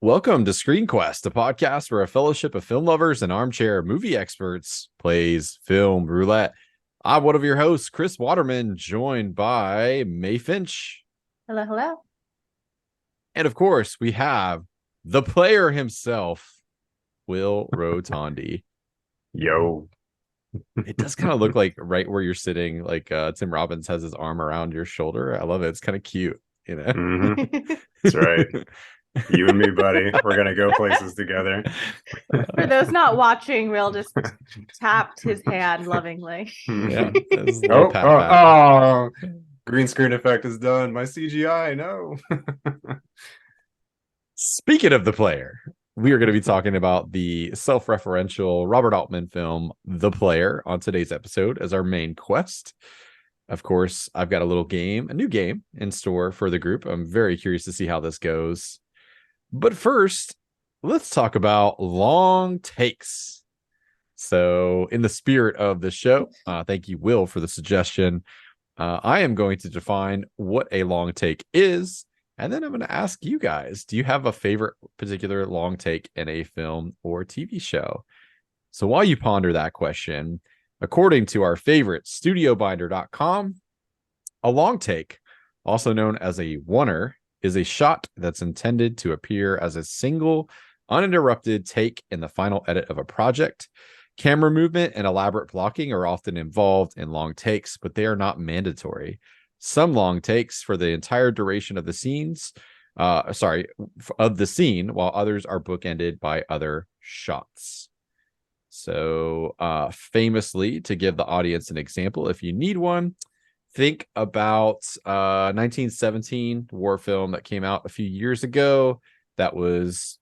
Welcome to Screen Quest, a podcast where a fellowship of film lovers and armchair movie experts plays film roulette. I'm one of your hosts, Chris Waterman, joined by May Finch. Hello, hello. And of course, we have the player himself, Will Rotondi. Yo. It does kind of look like right where you're sitting, like Tim Robbins has his arm around your shoulder. I love it. It's kind of cute, you know? Mm-hmm. That's right. You and me, buddy. We're going to go places together. For those not watching, Will just tapped his hand lovingly. Yeah. Oh, green screen effect is done. My CGI, no. Speaking of the player, we are going to be talking about the self-referential Robert Altman film, The Player, on today's episode as our main quest. Of course, I've got a new game in store for the group. I'm very curious to see how this goes. But first, let's talk about long takes. So in the spirit of the show, thank you, Will, for the suggestion. I am going to define what a long take is. And then I'm going to ask you guys, do you have a favorite particular long take in a film or TV show? So while you ponder that question, according to our favorite studiobinder.com, a long take, also known as a oneer, is a shot that's intended to appear as a single, uninterrupted take in the final edit of a project. Camera movement and elaborate blocking are often involved in long takes, but they are not mandatory. Some long takes for the entire duration of the scene, while others are bookended by other shots. So famously, to give the audience an example, if you need one, think about 1917 war film that came out a few years ago that was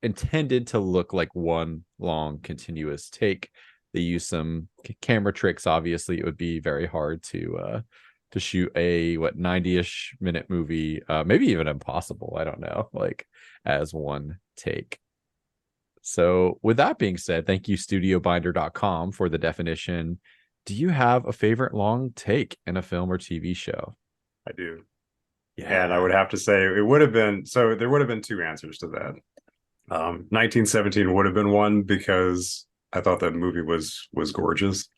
intended to look like one long continuous take. They use some camera tricks. Obviously, it would be very hard to shoot a 90-ish minute movie, maybe even impossible, I don't know, like as one take. So with that being said, thank you studiobinder.com for the definition. Do you have a favorite long take in a film or TV show? I do. Yeah. And I would have to say there would have been two answers to that. 1917 would have been one because I thought that movie was gorgeous.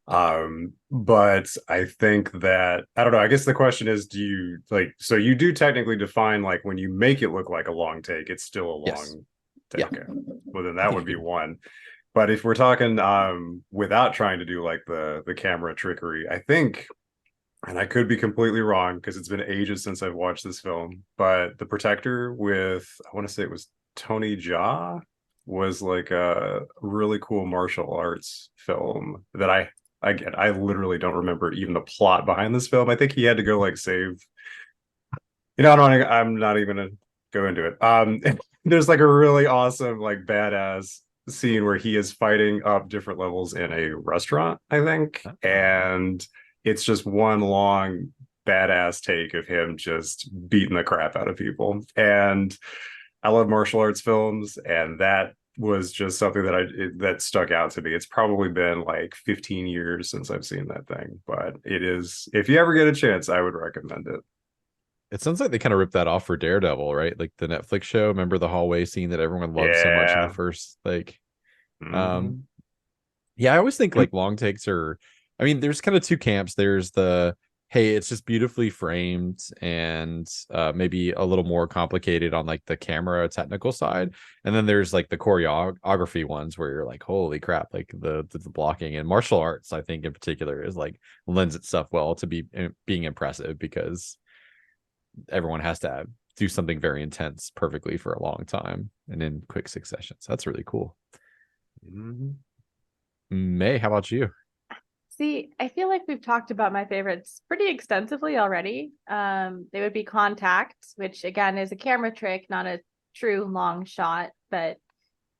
But I think that, I don't know, I guess the question is, do you so you do technically define, like, when you make it look like a long take, it's still a long take. Yeah. Okay. Well, then that would be one. But if we're talking without trying to do like the camera trickery, I think, and I could be completely wrong because it's been ages since I've watched this film, but The Protector with, I want to say it was Tony Jaa, was like a really cool martial arts film that I literally don't remember even the plot behind this film. I think he had to go like save, I'm not even gonna go into it. There's like a really awesome, like, badass scene where he is fighting up different levels in a restaurant, I think, and it's just one long badass take of him just beating the crap out of people. And I love martial arts films, and that was just something that stuck out to me. It's probably been like 15 years since I've seen that thing, but it is, if you ever get a chance, I would recommend it. It sounds like they kind of ripped that off for Daredevil, right? Like the Netflix show. Remember the hallway scene that everyone loved so much in the first, like, yeah, I always think like long takes are, I mean, there's kind of two camps. There's the, hey, it's just beautifully framed and maybe a little more complicated on like the camera technical side. And then there's like the choreography ones where you're like, holy crap, like the blocking. And martial arts, I think in particular, is like lends itself well to being impressive because everyone has to do something very intense perfectly for a long time and in quick succession. So that's really cool. May, how about you? See, I feel like we've talked about my favorites pretty extensively already. They would be Contact, which again is a camera trick, not a true long shot, but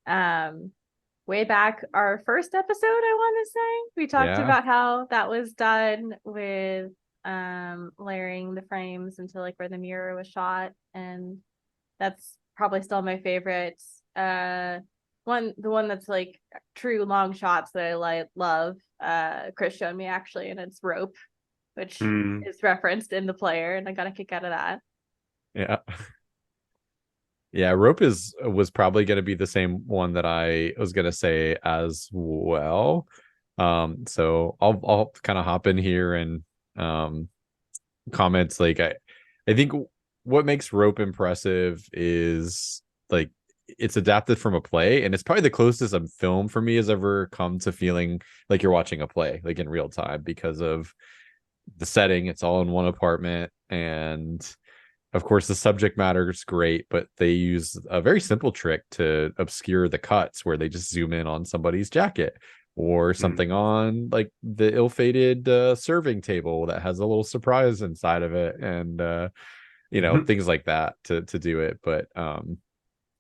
way back our first episode, I want to say, we talked about how that was done with layering the frames into like where the mirror was shot, and that's probably still my favorite. The one that's like true long shots that I love, Chris showed me actually, and it's Rope, which is referenced in The Player, and I got a kick out of that. Yeah. Yeah, Rope was probably going to be the same one that I was going to say as well. So I'll kind of hop in here and comments. Like I think what makes Rope impressive is like it's adapted from a play, and it's probably the closest a film for me has ever come to feeling like you're watching a play, like in real time, because of the setting. It's all in one apartment, and of course the subject matter is great, but they use a very simple trick to obscure the cuts where they just zoom in on somebody's jacket or something on like the ill-fated serving table that has a little surprise inside of it, and things like that to do it. But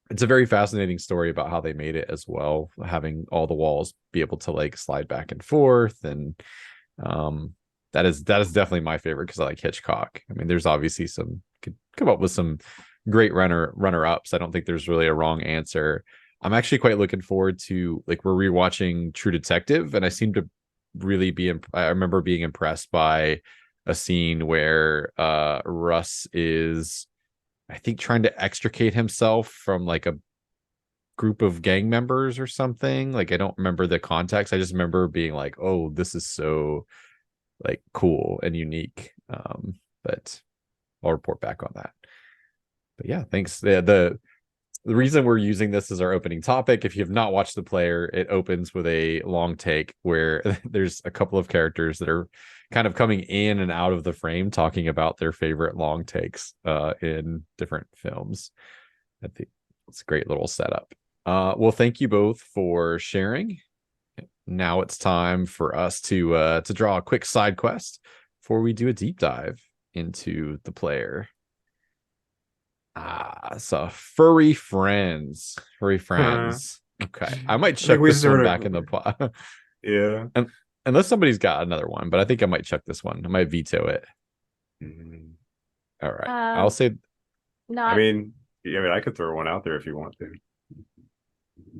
it's a very fascinating story about how they made it as well, having all the walls be able to like slide back and forth. And that is definitely my favorite because I like Hitchcock. I mean, there's obviously some could come up with some great runner ups. I don't think there's really a wrong answer. I'm actually quite looking forward to, like, we're rewatching True Detective, and I seem to really I remember being impressed by a scene where Russ is, I think, trying to extricate himself from like a group of gang members or something. Like, I don't remember the context. I just remember being like, oh, this is so like cool and unique. But I'll report back on that. But yeah, thanks. The reason we're using this as our opening topic, if you have not watched The Player, it opens with a long take where there's a couple of characters that are kind of coming in and out of the frame talking about their favorite long takes in different films. I think it's a great little setup. Well, thank you both for sharing. Now it's time for us to draw a quick side quest before we do a deep dive into The Player. So Furry Friends. Furry Friends. Okay. I might chuck this one back in the pot. Yeah. Unless somebody's got another one, but I think I might chuck this one. I might veto it. All right. I'll say not. I mean, I could throw one out there if you want to.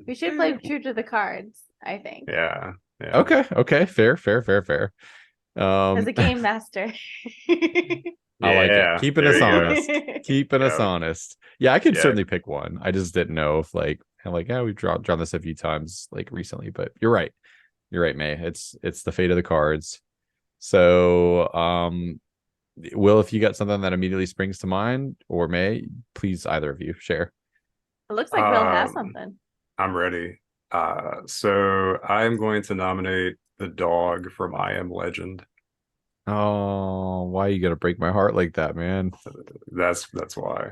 We should play True to the Cards, I think. Yeah. Okay. Fair. As a game master. I like it. Keeping us honest. Keeping us honest. Yeah, I could certainly pick one. I just didn't know if we've drawn this a few times like recently, but you're right. You're right, May. It's the fate of the cards. So Will, if you got something that immediately springs to mind, or May, please either of you share. It looks like Will has something. I'm ready. So I'm going to nominate the dog from I Am Legend. Oh, why are you gonna break my heart like that, man? That's why.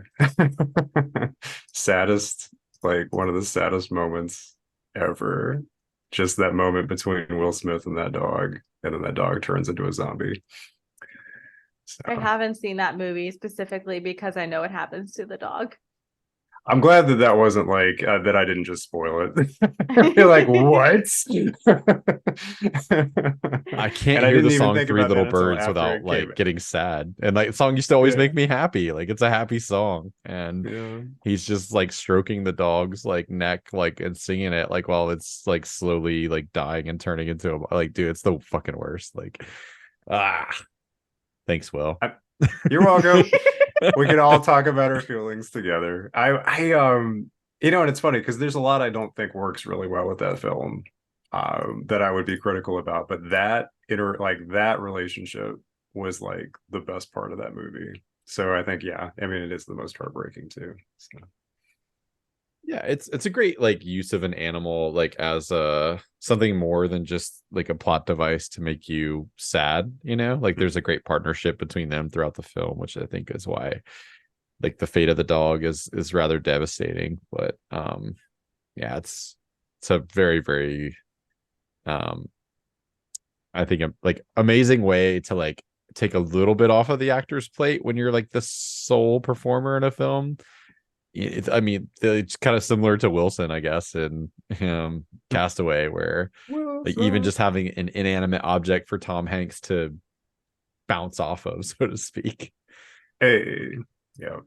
Saddest, like one of the saddest moments ever. Just that moment between Will Smith and that dog, and then that dog turns into a zombie. So. I haven't seen that movie specifically because I know what happens to the dog. I'm glad that wasn't like that I didn't just spoil it. I feel like, what? I can't hear the song Three Little Birds without like getting sad. And like the song used to always make me happy. Like it's a happy song. And he's just like stroking the dog's like neck, like, and singing it like while it's like slowly like dying and turning into a, like, dude, it's the fucking worst. Like, thanks, Will. You're welcome. We can all talk about our feelings together. And it's funny because there's a lot I don't think works really well with that film that I would be critical about, but that relationship was like the best part of that movie. So I think, it is the most heartbreaking too. So. Yeah, it's a great like use of an animal like as something more than just like a plot device to make you sad, like there's a great partnership between them throughout the film, which I think is why like the fate of the dog is rather devastating. But it's a very, very I think like amazing way to like take a little bit off of the actor's plate when you're like the sole performer in a film. It's kind of similar to Wilson, I guess, in Castaway, where like even just having an inanimate object for Tom Hanks to bounce off of, so to speak. Hey, yeah.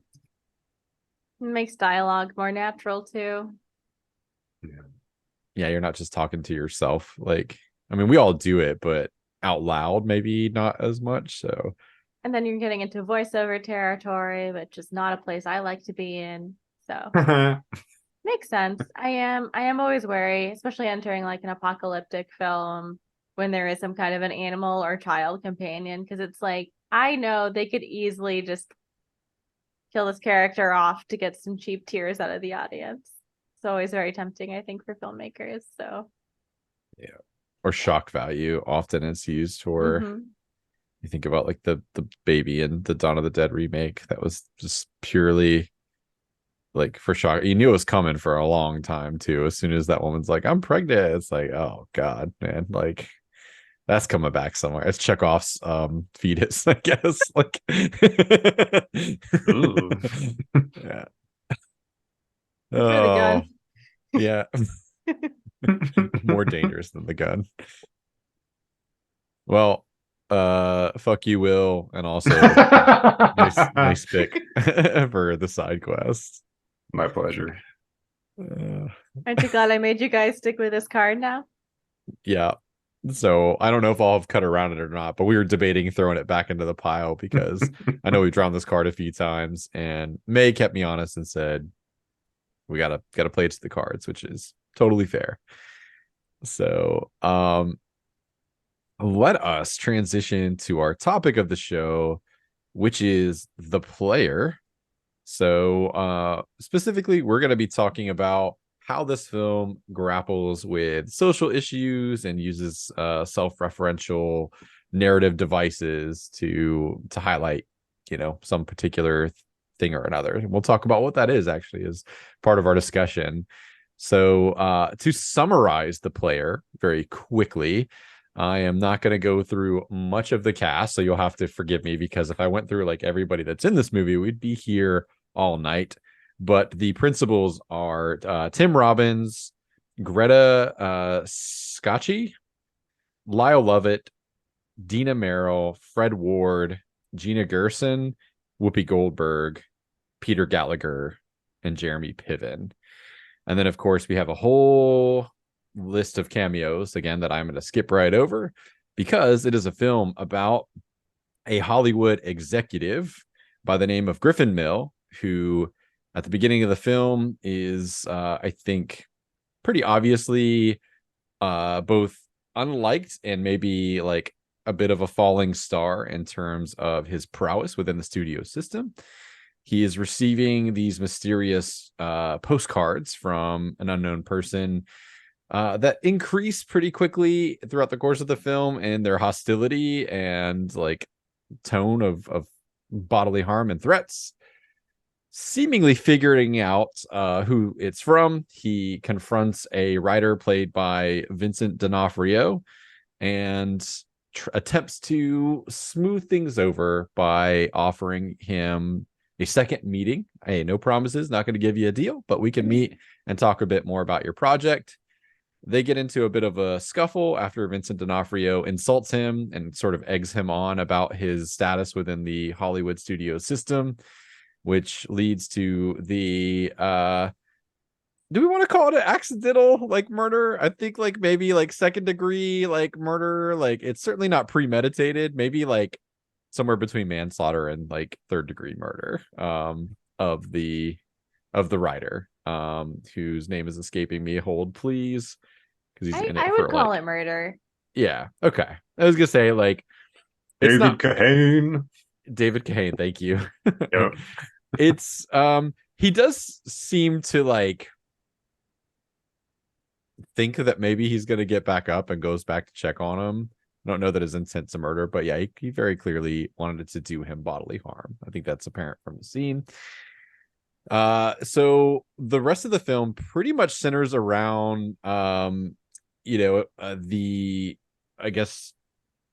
It makes dialogue more natural too. Yeah, you're not just talking to yourself. Like, I mean, we all do it, but out loud, maybe not as much. So. And then you're getting into voiceover territory, which is not a place I like to be in. So makes sense. I am always wary, especially entering like an apocalyptic film when there is some kind of an animal or child companion, because it's like I know they could easily just kill this character off to get some cheap tears out of the audience. It's always very tempting, I think, for filmmakers. So Yeah. Or shock value. Often it's used for you think about like the baby in the Dawn of the Dead remake. That was just purely like for shock. You knew it was coming for a long time too. As soon as that woman's like, I'm pregnant, it's like, oh God, man, like that's coming back somewhere. It's Chekhov's fetus, I guess. Like Ooh. yeah. for the gun. Yeah. More dangerous than the gun. Well, fuck you, Will, and also nice pick for the side quest. My pleasure. Aren't you glad I made you guys stick with this card now? Yeah. So I don't know if I'll have cut around it or not, but we were debating throwing it back into the pile because I know we've drawn this card a few times, and May kept me honest and said we gotta play it to the cards, which is totally fair. So let us transition to our topic of the show, which is the player. So specifically, we're going to be talking about how this film grapples with social issues and uses self-referential narrative devices to highlight, some particular thing or another. And we'll talk about what that is actually as part of our discussion. So to summarize the player very quickly, I am not going to go through much of the cast, so you'll have to forgive me because if I went through like everybody that's in this movie, we'd be here all night. But the principals are Tim Robbins, Greta Scacchi, Lyle Lovett, Dina Merrill, Fred Ward, Gina Gerson, Whoopi Goldberg, Peter Gallagher, and Jeremy Piven. And then, of course, we have a whole list of cameos, again, that I'm going to skip right over because it is a film about a Hollywood executive by the name of Griffin Mill, who at the beginning of the film is, I think, pretty obviously both unliked and maybe like a bit of a falling star in terms of his prowess within the studio system. He is receiving these mysterious postcards from an unknown person that increase pretty quickly throughout the course of the film, and their hostility and like tone of bodily harm and threats. Seemingly figuring out who it's from, he confronts a writer played by Vincent D'Onofrio and attempts to smooth things over by offering him a second meeting. Hey, no promises, not going to give you a deal, but we can meet and talk a bit more about your project. They get into a bit of a scuffle after Vincent D'Onofrio insults him and sort of eggs him on about his status within the Hollywood studio system, which leads to the do we want to call it an accidental like murder? I think like maybe like second degree like murder. Like it's certainly not premeditated, maybe like somewhere between manslaughter and like third degree murder of the writer whose name is escaping me. Hold please, because he's in it. I would call it murder. Yeah, okay. I was gonna say like David Kahane. David Kahane, thank you. Yep. It's he does seem to like think that maybe he's gonna get back up and goes back to check on him. I don't know that his intent's to murder, but yeah, he very clearly wanted it to do him bodily harm. I think that's apparent from the scene. So the rest of the film pretty much centers around the I guess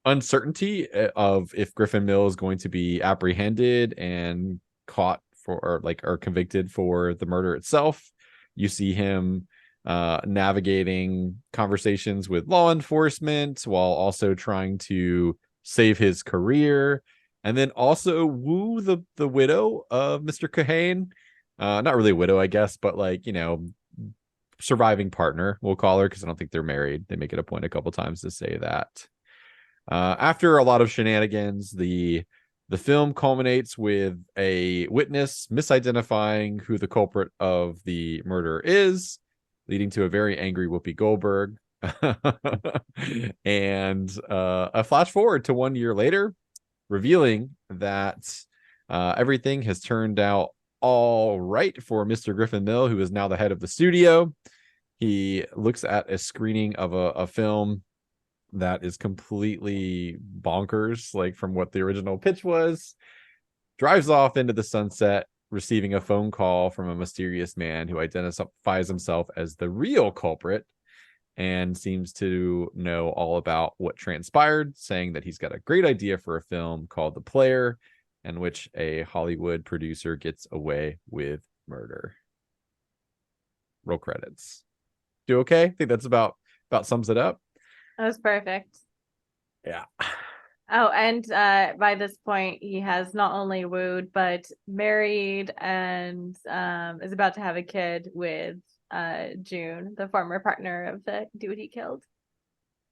uncertainty of if Griffin Mill is going to be apprehended and caught for or convicted for the murder itself. You see him navigating conversations with law enforcement while also trying to save his career, and then also woo the widow of Mr. Kahane. Not really a widow, I guess, but like, surviving partner, we'll call her, because I don't think they're married. They make it a point a couple times to say that. After a lot of shenanigans, the The film culminates with a witness misidentifying who the culprit of the murder is, leading to a very angry Whoopi Goldberg. And a flash forward to 1 year later, revealing that everything has turned out all right for Mr. Griffin Mill, who is now the head of the studio. He looks at a screening of a film that is completely bonkers, like from what the original pitch was, drives off into the sunset, receiving a phone call from a mysterious man who identifies himself as the real culprit and seems to know all about what transpired, saying that he's got a great idea for a film called The Player, in which a Hollywood producer gets away with murder. Roll credits. Do okay? I think that's about sums it up. That was perfect. Yeah. Oh, and by this point, he has not only wooed, but married and is about to have a kid with June, the former partner of the dude he killed.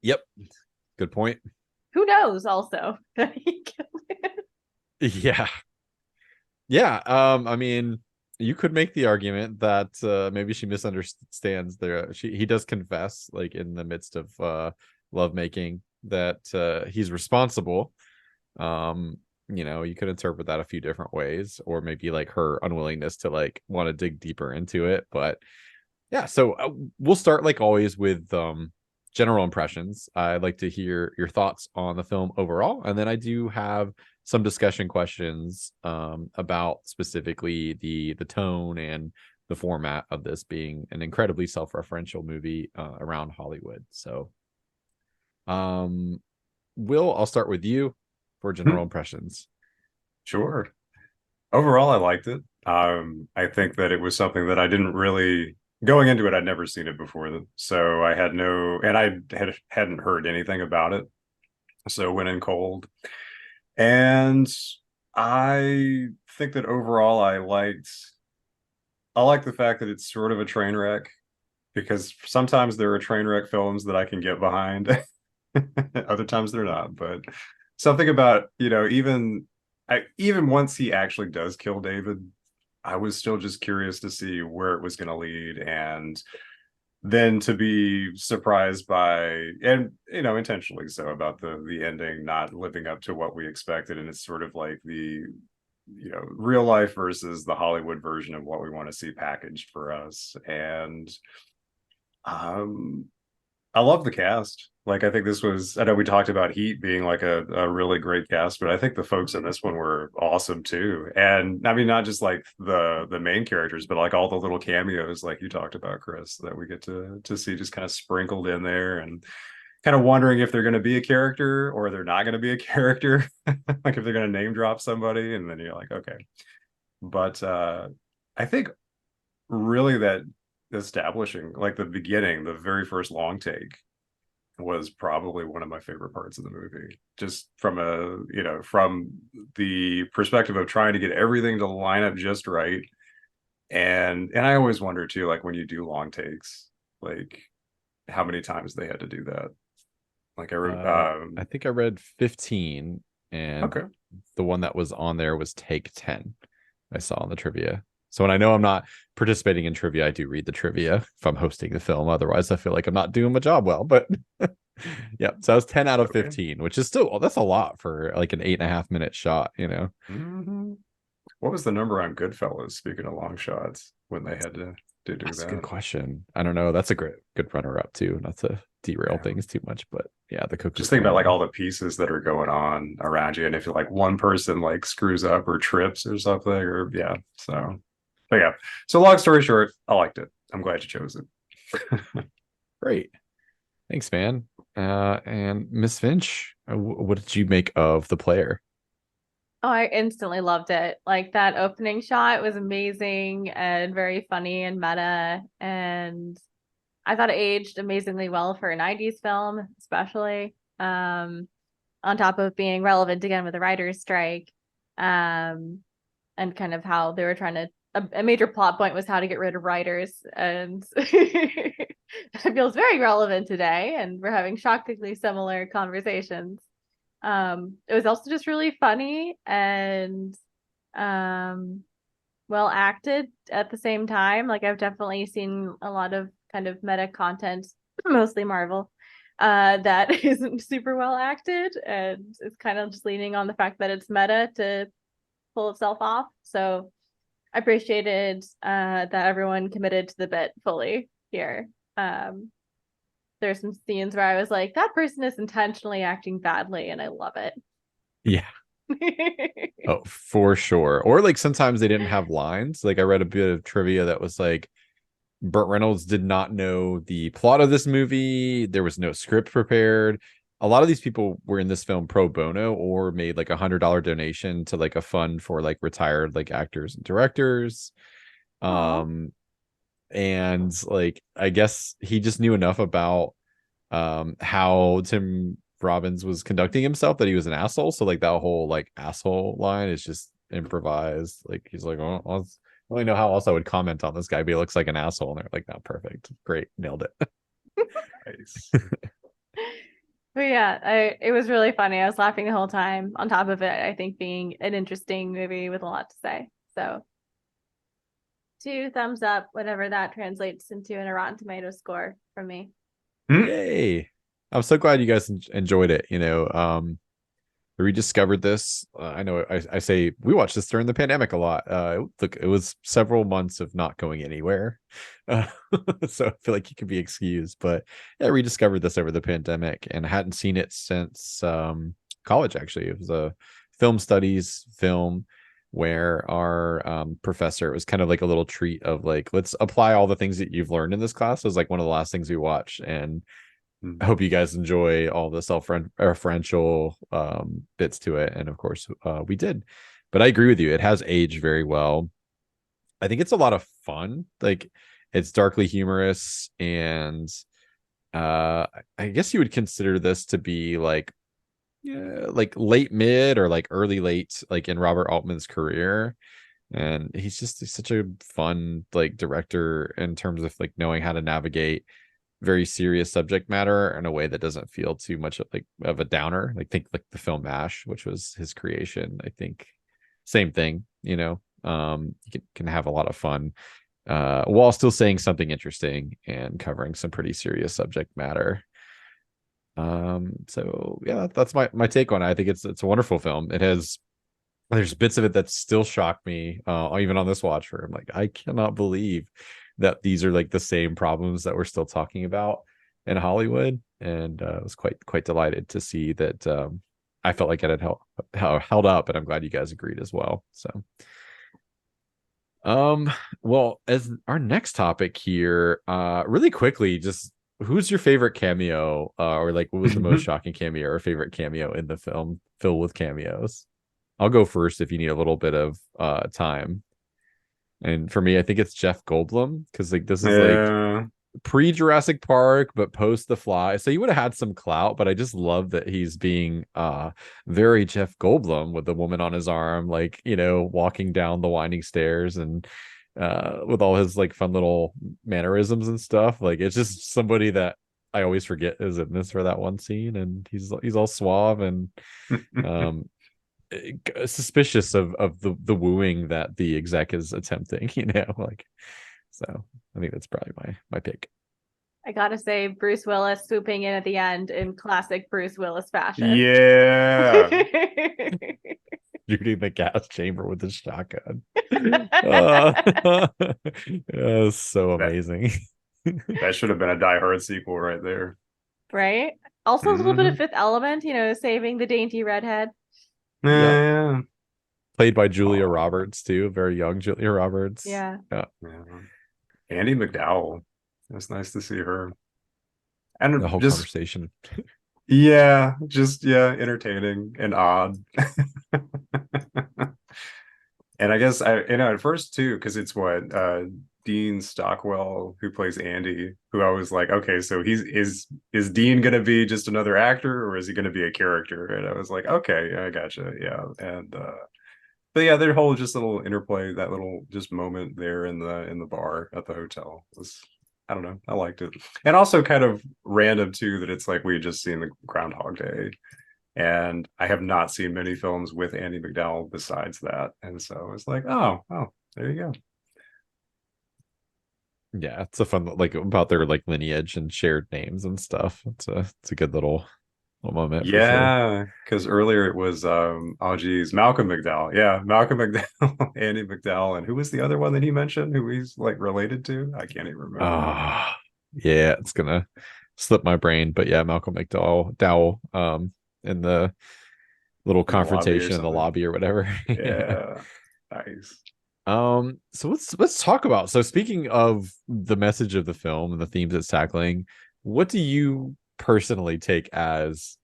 Yep. Good point. Who knows also that he killed him. Yeah. Yeah. I mean, you could make the argument that maybe she misunderstands he does confess, like in the midst of lovemaking, that he's responsible. You could interpret that a few different ways, or maybe like her unwillingness to like want to dig deeper into it. But yeah, so we'll start like always with general impressions. I'd like to hear your thoughts on the film overall, and then I do have some discussion questions about specifically the tone and the format of this being an incredibly self-referential movie around Hollywood. So Will, I'll start with you for general impressions. Sure. Overall, I liked it. I think that it was something that I didn't really, going into it, I'd never seen it before, so I had no, and I hadn't heard anything about it, so went in cold. And I think that overall I liked the fact that it's sort of a train wreck, because sometimes there are train wreck films that I can get behind. Other times they're not, but something about, even once he actually does kill David, I was still just curious to see where it was going to lead, and then to be surprised by, and intentionally so, about the ending not living up to what we expected. And it's sort of like the real life versus the Hollywood version of what we want to see packaged for us. And I love the cast. Like, I think this was, I know we talked about Heat being like a really great cast, but I think the folks in this one were awesome too. And I mean, not just like the main characters, but like all the little cameos, like you talked about, Chris, that we get to see just kind of sprinkled in there, and kind of wondering if they're going to be a character or they're not going to be a character. Like if they're going to name drop somebody, and then you're like, okay. But I think really that establishing, like the beginning, the very first long take, was probably one of my favorite parts of the movie, just from from the perspective of trying to get everything to line up just right. And I always wonder too, like when you do long takes, like how many times they had to do that. Like I think I read 15, and okay, the one that was on there was take 10. I saw on the trivia. So when I know I'm not participating in trivia, I do read the trivia if I'm hosting the film. Otherwise, I feel like I'm not doing my job well. But yeah, so I was 10 out of 15, which is still, that's a lot for like an 8.5-minute shot, Mm-hmm. What was the number on Goodfellas, speaking of long shots, when they had to do That's that? a good question. I don't know. That's a good runner up too. Not to derail things too much, but yeah, the cook. Just think about like all the pieces that are going on around you, and if like one person like screws up or trips or something, or yeah. So, but yeah. So long story short, I liked it. I'm glad you chose it. Great. Thanks, man. And Miss Finch, what did you make of The Player? Oh, I instantly loved it. Like that opening shot was amazing and very funny and meta. And I thought it aged amazingly well for a 90s film, especially. On top of being relevant again with the writer's strike. And kind of how they were trying to, a major plot point was how to get rid of writers. And it feels very relevant today. And we're having shockingly similar conversations. It was also just really funny and well acted at the same time. Like I've definitely seen a lot of kind of meta content, mostly Marvel, that isn't super well acted and it's kind of just leaning on the fact that it's meta to pull itself off. So I appreciated that everyone committed to the bit fully here. There's some scenes where I was like, that person is intentionally acting badly, and I love it. Yeah. Oh, for sure. Or like sometimes they didn't have lines. Like I read a bit of trivia that was like Burt Reynolds did not know the plot of this movie. There was no script prepared. A lot of these people were in this film pro bono or made like $100 donation to like a fund for like retired like actors and directors. Aww. And like I guess he just knew enough about how Tim Robbins was conducting himself that he was an asshole. So like that whole like asshole line is just improvised. Like he's like, oh, I don't really know how else I would comment on this guy, but he looks like an asshole. And they're like, no, perfect, great, nailed it. Nice. But yeah, it was really funny. I was laughing the whole time. On top of it, I think being an interesting movie with a lot to say. So 2 thumbs up, whatever that translates into in a Rotten Tomato score from me. Yay. I'm so glad you guys enjoyed it. I rediscovered this. I know I say we watched this during the pandemic a lot. Look, it was several months of not going anywhere. Uh, so I feel like you can be excused. But yeah, I rediscovered this over the pandemic and hadn't seen it since college, actually. It was a film studies film where our professor, it was kind of like a little treat of like, let's apply all the things that you've learned in this class. It was like one of the last things we watched. And I hope you guys enjoy all the self-referential bits to it. And of course, we did. But I agree with you. It has aged very well. I think it's a lot of fun. Like it's darkly humorous. And I guess you would consider this to be like, yeah, like late mid or like early late, like in Robert Altman's career. And he's such a fun like director in terms of like knowing how to navigate very serious subject matter in a way that doesn't feel too much like of a downer. Like think like the film MASH, which was his creation. I think same thing, you can have a lot of fun while still saying something interesting and covering some pretty serious subject matter. So yeah, that's my take on it. I think it's a wonderful film. There's bits of it that still shock me, even on this watch where I'm like, I cannot believe that these are like the same problems that we're still talking about in Hollywood. And I was quite delighted to see that. I felt like it had held up, and I'm glad you guys agreed as well. So, well, as our next topic here, really quickly, just who's your favorite cameo, or like what was the most shocking cameo or favorite cameo in the film filled with cameos? I'll go first if you need a little bit of time. And for me, I think it's Jeff Goldblum because like this is like Yeah. pre Jurassic Park, but post The Fly. So he would have had some clout, but I just love that he's being very Jeff Goldblum with the woman on his arm, like walking down the winding stairs and with all his like fun little mannerisms and stuff. Like it's just somebody that I always forget is in this for that one scene, and he's all suave and um suspicious of the wooing that the exec is attempting, like. So I think that's probably my pick. I gotta say, Bruce Willis swooping in at the end in classic Bruce Willis fashion. Yeah. Shooting the gas chamber with his shotgun. So That amazing. that should have been a Die Hard sequel right there. Right? Also a little bit of Fifth Element, saving the dainty redhead. Yep. Yeah. Played by Julia Roberts too, very young Julia Roberts. Yeah. Yeah. Andy McDowell. It's nice to see her. And The whole just conversation. entertaining and odd. And I guess at first too, because it's what Dean Stockwell who plays Andy, who I was like, okay, so is Dean gonna be just another actor or is he gonna be a character? And I was like, okay, I gotcha, yeah. And but yeah, their whole just little interplay, that little just moment there in the bar at the hotel was, I don't know, I liked it. And also kind of random too that it's like we had just seen the Groundhog Day And I have not seen many films with Andie MacDowell besides that. And so I was like, oh, there you go. Yeah, it's a fun like about their like lineage and shared names and stuff. It's a good little moment for sure. Yeah, because earlier it was oh geez, Malcolm McDowell. Yeah, Malcolm McDowell, Andie MacDowell, and who was the other one that he mentioned who he's like related to? I can't even remember. Ah, yeah, it's gonna slip my brain, but yeah, Malcolm McDowell, Dowell, in the little In the lobby or confrontation in the something. lobby or whatever. Yeah. Yeah, nice. So let's talk about. So speaking of the message of the film and the themes it's tackling, what do you personally take as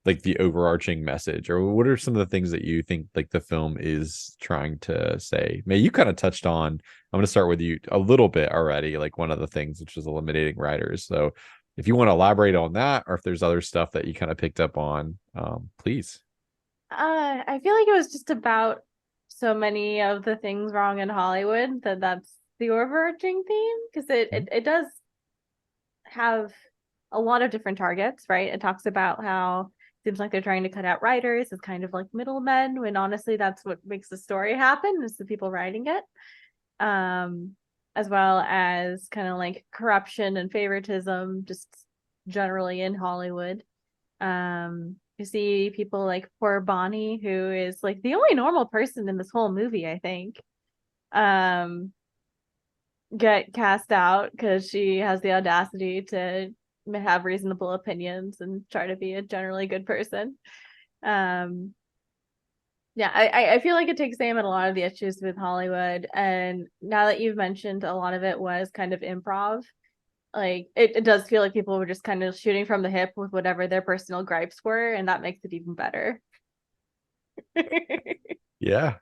like the overarching message, or what are some of the things that you think like the film is trying to say? May you kind of touched on. I'm going to start with you a little bit already, like one of the things which is eliminating writers. So if you want to elaborate on that, or if there's other stuff that you kind of picked up on, please. I feel like it was just about so many of the things wrong in Hollywood that's the overarching theme, because it does have a lot of different targets, right? It talks about how it seems like they're trying to cut out writers as kind of like middlemen, when honestly that's what makes the story happen, is the people writing it. As well as kind of like corruption and favoritism just generally in Hollywood. You see people like poor Bonnie, who is like the only normal person in this whole movie, I think, um, get cast out because she has the audacity to have reasonable opinions and try to be a generally good person. Um, yeah, I feel like it takes aim at a lot of the issues with Hollywood, and now that you've mentioned a lot of it was kind of improv, like it does feel like people were just kind of shooting from the hip with whatever their personal gripes were, and that makes it even better. Yeah,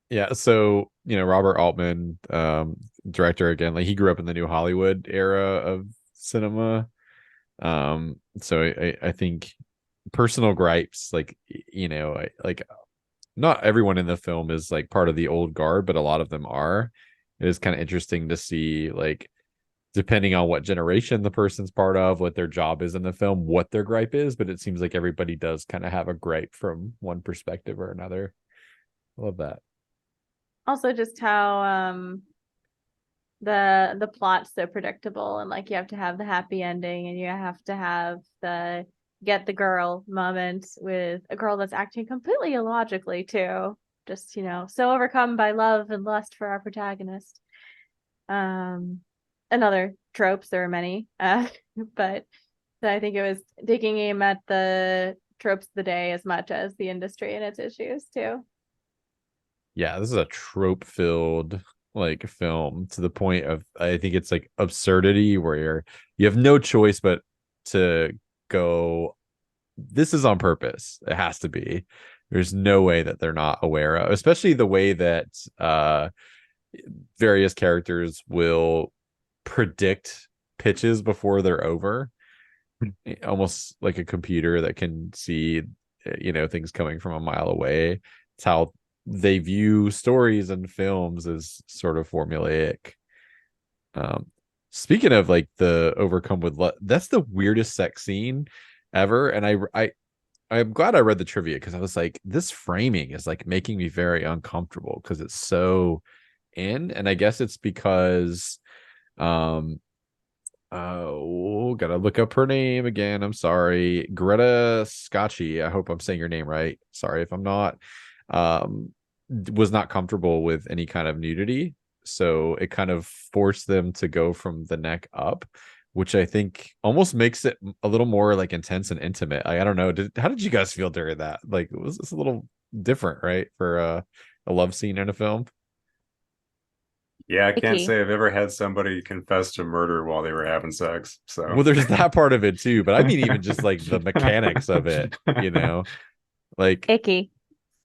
yeah. So Robert Altman, director again, like he grew up in the new Hollywood era of cinema. So I think personal gripes, like like not everyone in the film is like part of the old guard, but a lot of them are. It is kind of interesting to see, like, depending on what generation the person's part of, what their job is in the film, what their gripe is. But it seems like everybody does kind of have a gripe from one perspective or another. I love that. Also, just how the plot's so predictable, and like you have to have the happy ending, and you have to have the get the girl moment with a girl that's acting completely illogically too, just so overcome by love and lust for our protagonist. And other tropes, there are many, but I think it was taking aim at the tropes of the day as much as the industry and its issues too. Yeah, this is a trope filled like film, to the point of, I think it's like absurdity, where you have no choice but to go, this is on purpose. It has to be. There's no way that they're not aware of, especially the way that various characters will predict pitches before they're over, almost like a computer that can see things coming from a mile away. It's how they view stories and films as sort of formulaic. um Speaking of like the overcome with that's the weirdest sex scene ever. And I'm glad I read the trivia, because I was like, this framing is like making me very uncomfortable, because it's so and I guess it's because um oh, gotta look up her name again. I'm sorry. Greta Scacchi. I hope I'm saying your name right. Sorry if I'm not. Was not comfortable with any kind of nudity. So it kind of forced them to go from the neck up, which I think almost makes it a little more like intense and intimate. I don't know. How did you guys feel during that? Like, was this a little different, right? For a love scene in a film? Yeah, I can't Icky. say I've ever had somebody confess to murder while they were having sex. So Well, there's that part of it too, but I mean, even just like the mechanics of it, like Icky.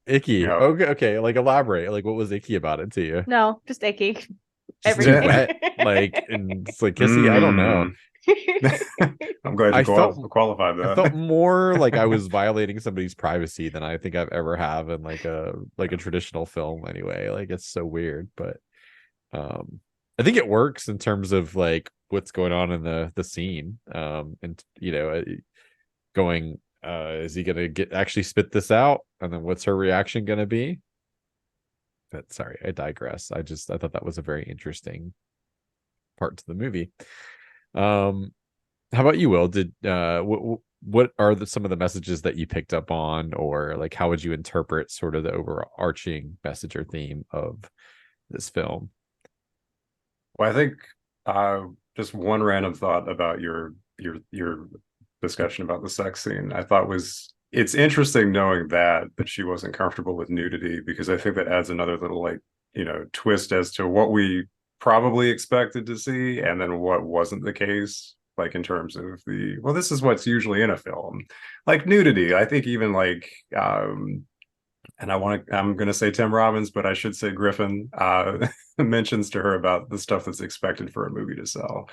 icky. yeah, Okay, okay, like elaborate. Like, what was icky about it to you? No, just icky. Just too Everything. wet, like, and it's like kissy. I don't know. mm. I'm glad you I felt qualified I felt that. more like I was violating somebody's privacy than I think I've ever have in like a traditional film anyway. Like, it's so weird, but um I think it works in terms of like what's going on in the scene. And going Is he gonna actually spit this out? And then what's her reaction gonna be? But sorry, I digress. I thought that was a very interesting part to the movie. How about you, Will? Did what are some of the messages that you picked up on, or like how would you interpret sort of the overarching message or theme of this film? Well, I think just one random thought about your discussion about the sex scene. I thought was it's interesting knowing that she wasn't comfortable with nudity, because I think that adds another little like twist as to what we probably expected to see and then what wasn't the case, like in terms of this is what's usually in a film, like nudity. I think even like and I'm going to say Tim Robbins, but I should say Griffin mentions to her about the stuff that's expected for a movie to sell.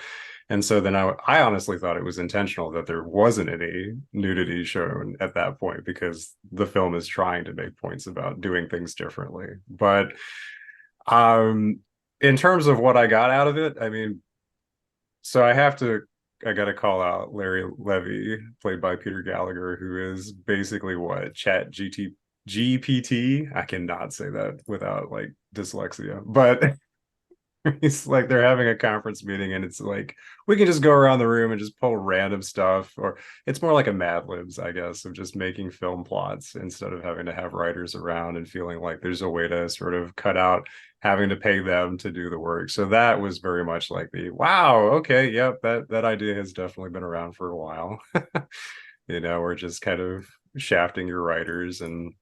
And so then I honestly thought it was intentional that there wasn't any nudity shown at that point, because the film is trying to make points about doing things differently. But in terms of what I got out of it, I mean, so I got to call out Larry Levy, played by Peter Gallagher, who is basically what Chat GPT. I cannot say that without like dyslexia, but it's like they're having a conference meeting and it's like we can just go around the room and just pull random stuff, or it's more like a Mad Libs, I guess, of just making film plots instead of having to have writers around and feeling like there's a way to sort of cut out having to pay them to do the work. So that was very much like wow, okay, yep, that idea has definitely been around for a while. We're just kind of shafting your writers and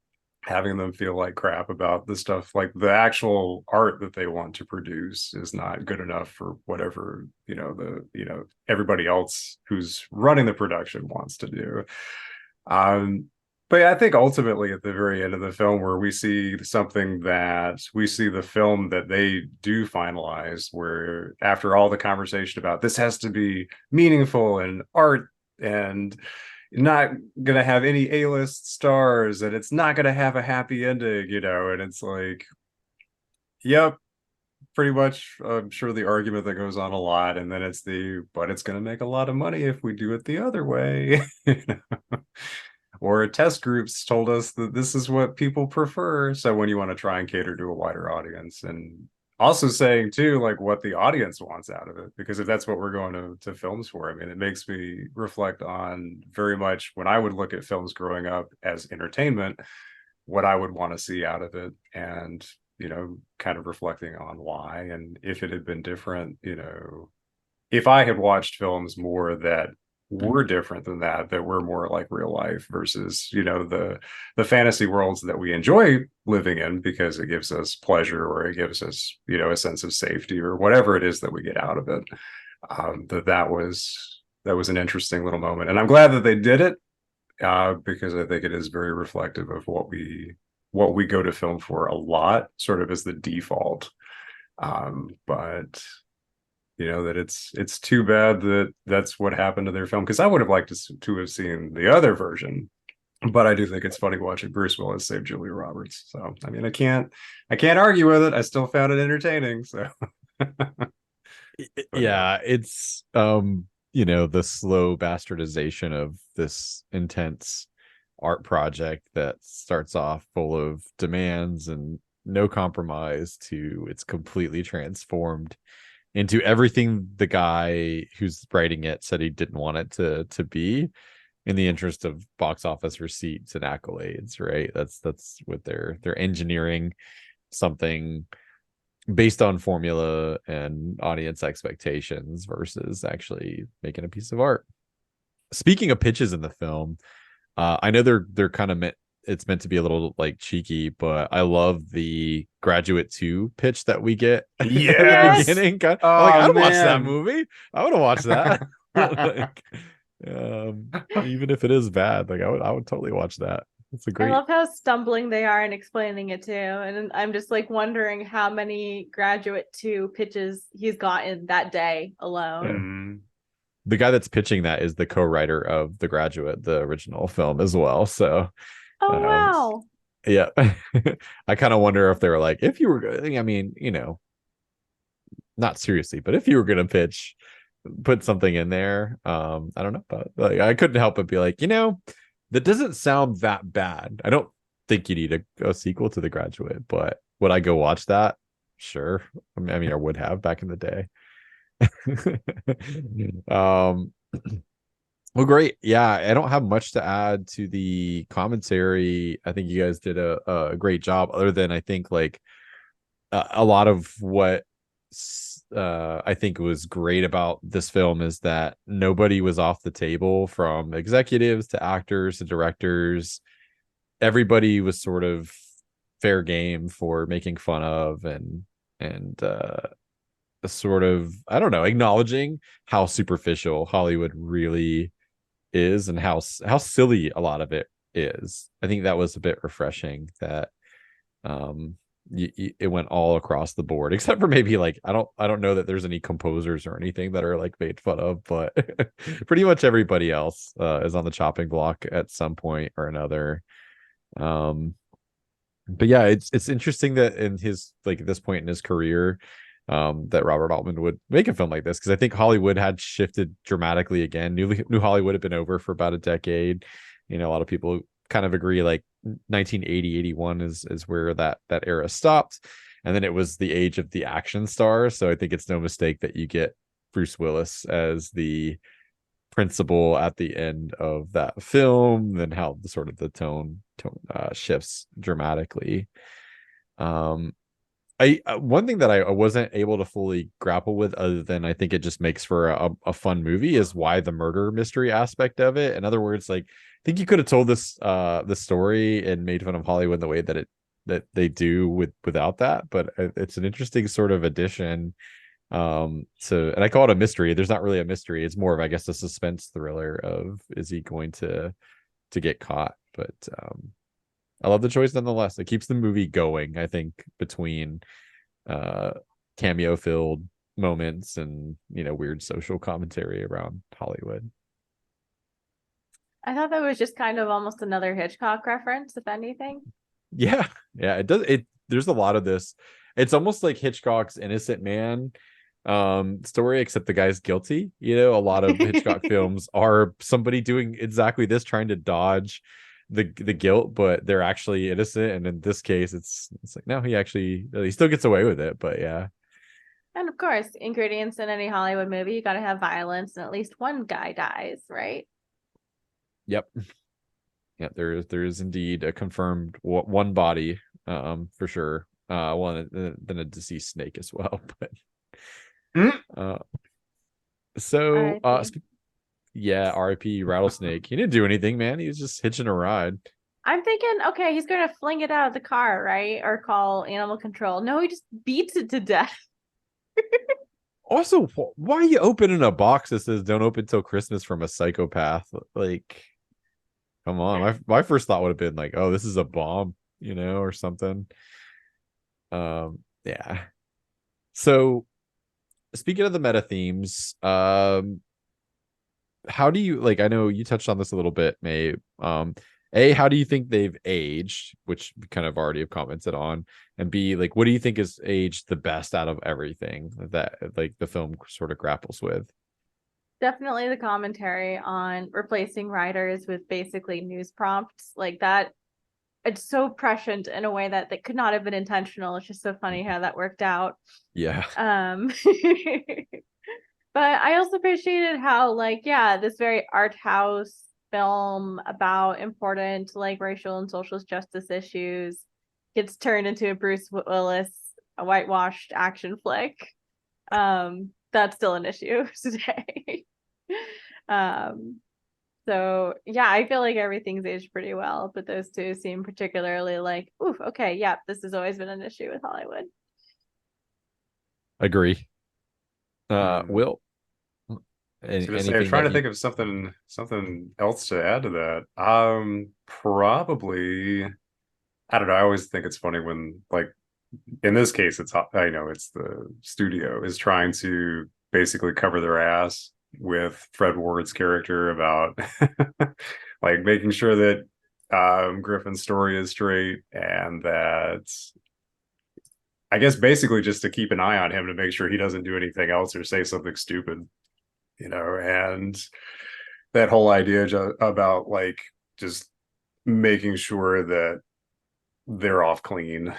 having them feel like crap about the stuff, like the actual art that they want to produce is not good enough for whatever everybody else who's running the production wants to do. But yeah, I think ultimately at the very end of the film, where we see the film that they do finalize, where after all the conversation about this has to be meaningful and art and not gonna have any A-list stars and it's not gonna have a happy ending, and it's like, yep, pretty much. I'm sure the argument that goes on a lot, and then but it's gonna make a lot of money if we do it the other way. Or test groups told us that this is what people prefer. So when you want to try and cater to a wider audience, and also saying too, like what the audience wants out of it, because if that's what we're going to films for, I mean, it makes me reflect on very much when I would look at films growing up as entertainment, what I would want to see out of it, and kind of reflecting on why, and if it had been different, if I had watched films more that were different than that were more like real life versus the fantasy worlds that we enjoy living in because it gives us pleasure, or it gives us a sense of safety, or whatever it is that we get out of it. That was an interesting little moment, and I'm glad that they did it, because I think it is very reflective of what we go to film for a lot, sort of as the default. But that it's too bad that that's what happened to their film, because I would have liked to have seen the other version. But I do think it's funny watching Bruce Willis save Julia Roberts. So I mean, I can't argue with it. I still found it entertaining. So yeah, it's the slow bastardization of this intense art project that starts off full of demands and no compromise to it's completely transformed into everything the guy who's writing it said he didn't want it to be, in the interest of box office receipts and accolades, right? That's what they're engineering something based on formula and audience expectations versus actually making a piece of art. Speaking of pitches in the film, I know they're kind of it's meant to be a little like cheeky, but I love the Graduate 2 pitch that we get at the beginning. I'm like, I'd watch that movie. I would have watched that. Like, even if it is bad, like I would totally watch that. It's a great. I love how stumbling they are in explaining it too, and I'm just like wondering how many Graduate 2 pitches he's gotten that day alone. Mm-hmm. The guy that's pitching that is the co-writer of The Graduate, the original film, as well. So oh wow. Yeah. I kind of wonder if they were like, if you were, I mean, not seriously, but if you were going to put something in there, I don't know, but like, I couldn't help but be like, that doesn't sound that bad. I don't think you need a sequel to The Graduate, but would I go watch that? Sure. I mean, I would have back in the day. um well, great. Yeah, I don't have much to add to the commentary. I think you guys did a great job, other than I think like a lot of what I think was great about this film is that nobody was off the table, from executives to actors to directors. Everybody was sort of fair game for making fun of and sort of, I don't know, acknowledging how superficial Hollywood really is and how silly a lot of it is. I think that was a bit refreshing that um it went all across the board, except for maybe like I don't know that there's any composers or anything that are like made fun of, but pretty much everybody else is on the chopping block at some point or another. um but yeah, it's interesting that in his, like, at this point in his career, that Robert Altman would make a film like this, because I think Hollywood had shifted dramatically again. New Hollywood had been over for about a decade. A lot of people kind of agree like 1980, 81 is where that era stopped, and then it was the age of the action star. So I think it's no mistake that you get Bruce Willis as the principal at the end of that film, and how the sort of the tone shifts dramatically. um I One thing that I wasn't able to fully grapple with, other than I think it just makes for a fun movie, is why the murder mystery aspect of it. In other words, like, I think you could have told this story and made fun of Hollywood the way that they do without that, but it's an interesting sort of addition. So, and I call it a mystery. There's not really a mystery. It's more of, I guess, a suspense thriller of, is he going to get caught? But I love the choice nonetheless. It keeps the movie going, I think, between uh cameo filled moments and weird social commentary around Hollywood. I thought that was just kind of almost another Hitchcock reference, if anything. Yeah, yeah, it does. There's a lot of this. It's almost like Hitchcock's Innocent Man story, except the guy's guilty. A lot of Hitchcock films are somebody doing exactly this, trying to dodge the guilt, but they're actually innocent. And in this case, it's like, no, he still gets away with it. But yeah. And of course, ingredients in any Hollywood movie, you got to have violence, and at least one guy dies, right? Yep. Yeah, there is indeed a confirmed one body, for sure. One, then a deceased snake as well. But so yeah, R.I.P. Rattlesnake. He didn't do anything, man. He was just hitching a ride. I'm thinking, okay, he's gonna fling it out of the car, right? Or call animal control. No, he just beats it to death. Also, why are you opening a box that says "Don't open till Christmas" from a psychopath? Like, come on. My first thought would have been like, oh, this is a bomb, or something. Yeah. So, speaking of the meta themes, how do you, like, I know you touched on this a little bit, May. How do you think they've aged, which we kind of already have commented on, and B, like, what do you think is aged the best out of everything that, like, the film sort of grapples with? Definitely the commentary on replacing writers with basically news prompts like that. It's so prescient in a way that could not have been intentional. It's just so funny how that worked out. Yeah. But I also appreciated how, like, yeah, this very art house film about important, like, racial and social justice issues gets turned into a Bruce Willis, a whitewashed action flick. That's still an issue today. So yeah, I feel like everything's aged pretty well, but those two seem particularly like, oof, okay, yeah, this has always been an issue with Hollywood. Agree. Will, I'm trying to think of something else to add to that. Probably, I don't know. I always think it's funny when, like, in this case, I know it's the studio is trying to basically cover their ass with Fred Ward's character about like making sure that Griffin's story is straight, and that, I guess, basically just to keep an eye on him to make sure he doesn't do anything else or say something stupid, and that whole idea about, like, just making sure that they're off clean.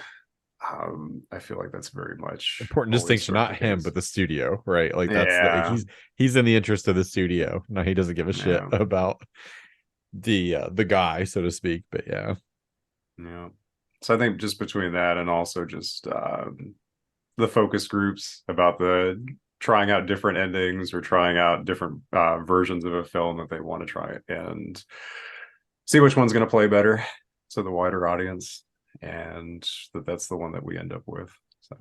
I feel like that's very much Important always distinction, starts not the him, case. but the studio, right? Like that's the Yeah, he's in the interest of the studio. No, he doesn't give a shit yeah, about the guy, so to speak. But yeah. yeah. So I think just between that and also just the focus groups about the trying out different endings or trying out different versions of a film that they want to try and see which one's going to play better to the wider audience, and that's the one that we end up with. So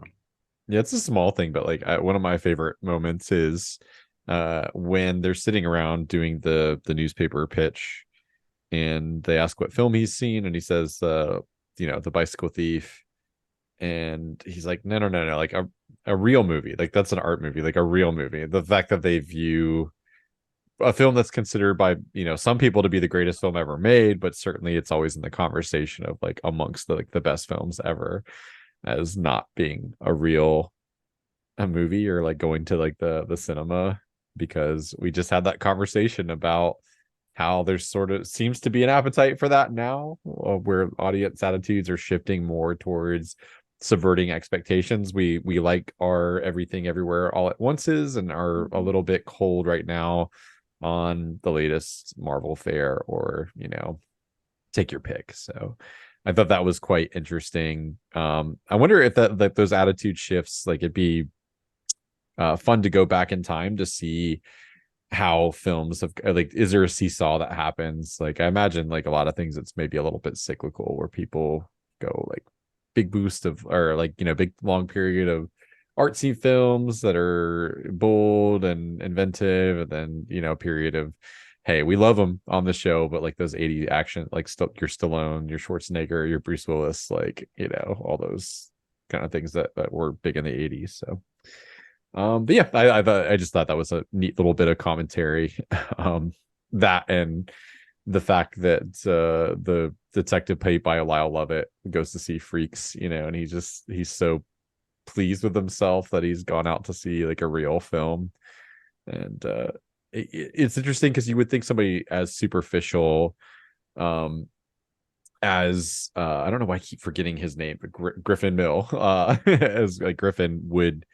Yeah, it's a small thing, but like one of my favorite moments is when they're sitting around doing the newspaper pitch, and they ask what film he's seen, and he says The Bicycle Thief, and he's like, no, no, no, no, like a real movie, like that's an art movie, like a real movie. The fact that they view a film that's considered by some people to be the greatest film ever made, but certainly it's always in the conversation of like amongst the best films ever, as not being a movie or like going to like the cinema, because we just had that conversation about how there's sort of seems to be an appetite for that now, where audience attitudes are shifting more towards subverting expectations. We like our everything everywhere all at once's, and are a little bit cold right now on the latest Marvel fare, or take your pick. So I thought that was quite interesting. I wonder if that those attitude shifts, like it'd be fun to go back in time to see how films have, like, is there a seesaw that happens? Like I imagine like a lot of things it's maybe a little bit cyclical, where people go like big boost of, or like big long period of artsy films that are bold and inventive, and then period of, hey, we love them on the show, but like those 80 action, like your Stallone, your Schwarzenegger, your Bruce Willis, like all those kind of things that were big in the 80s. So but yeah, I just thought that was a neat little bit of commentary. That, and the fact that the detective played by Lyle Lovett goes to see Freaks, and he's so pleased with himself that he's gone out to see like a real film. And it's interesting because you would think somebody as superficial um as I don't know why I keep forgetting his name, but Griffin Mill, as like Griffin, would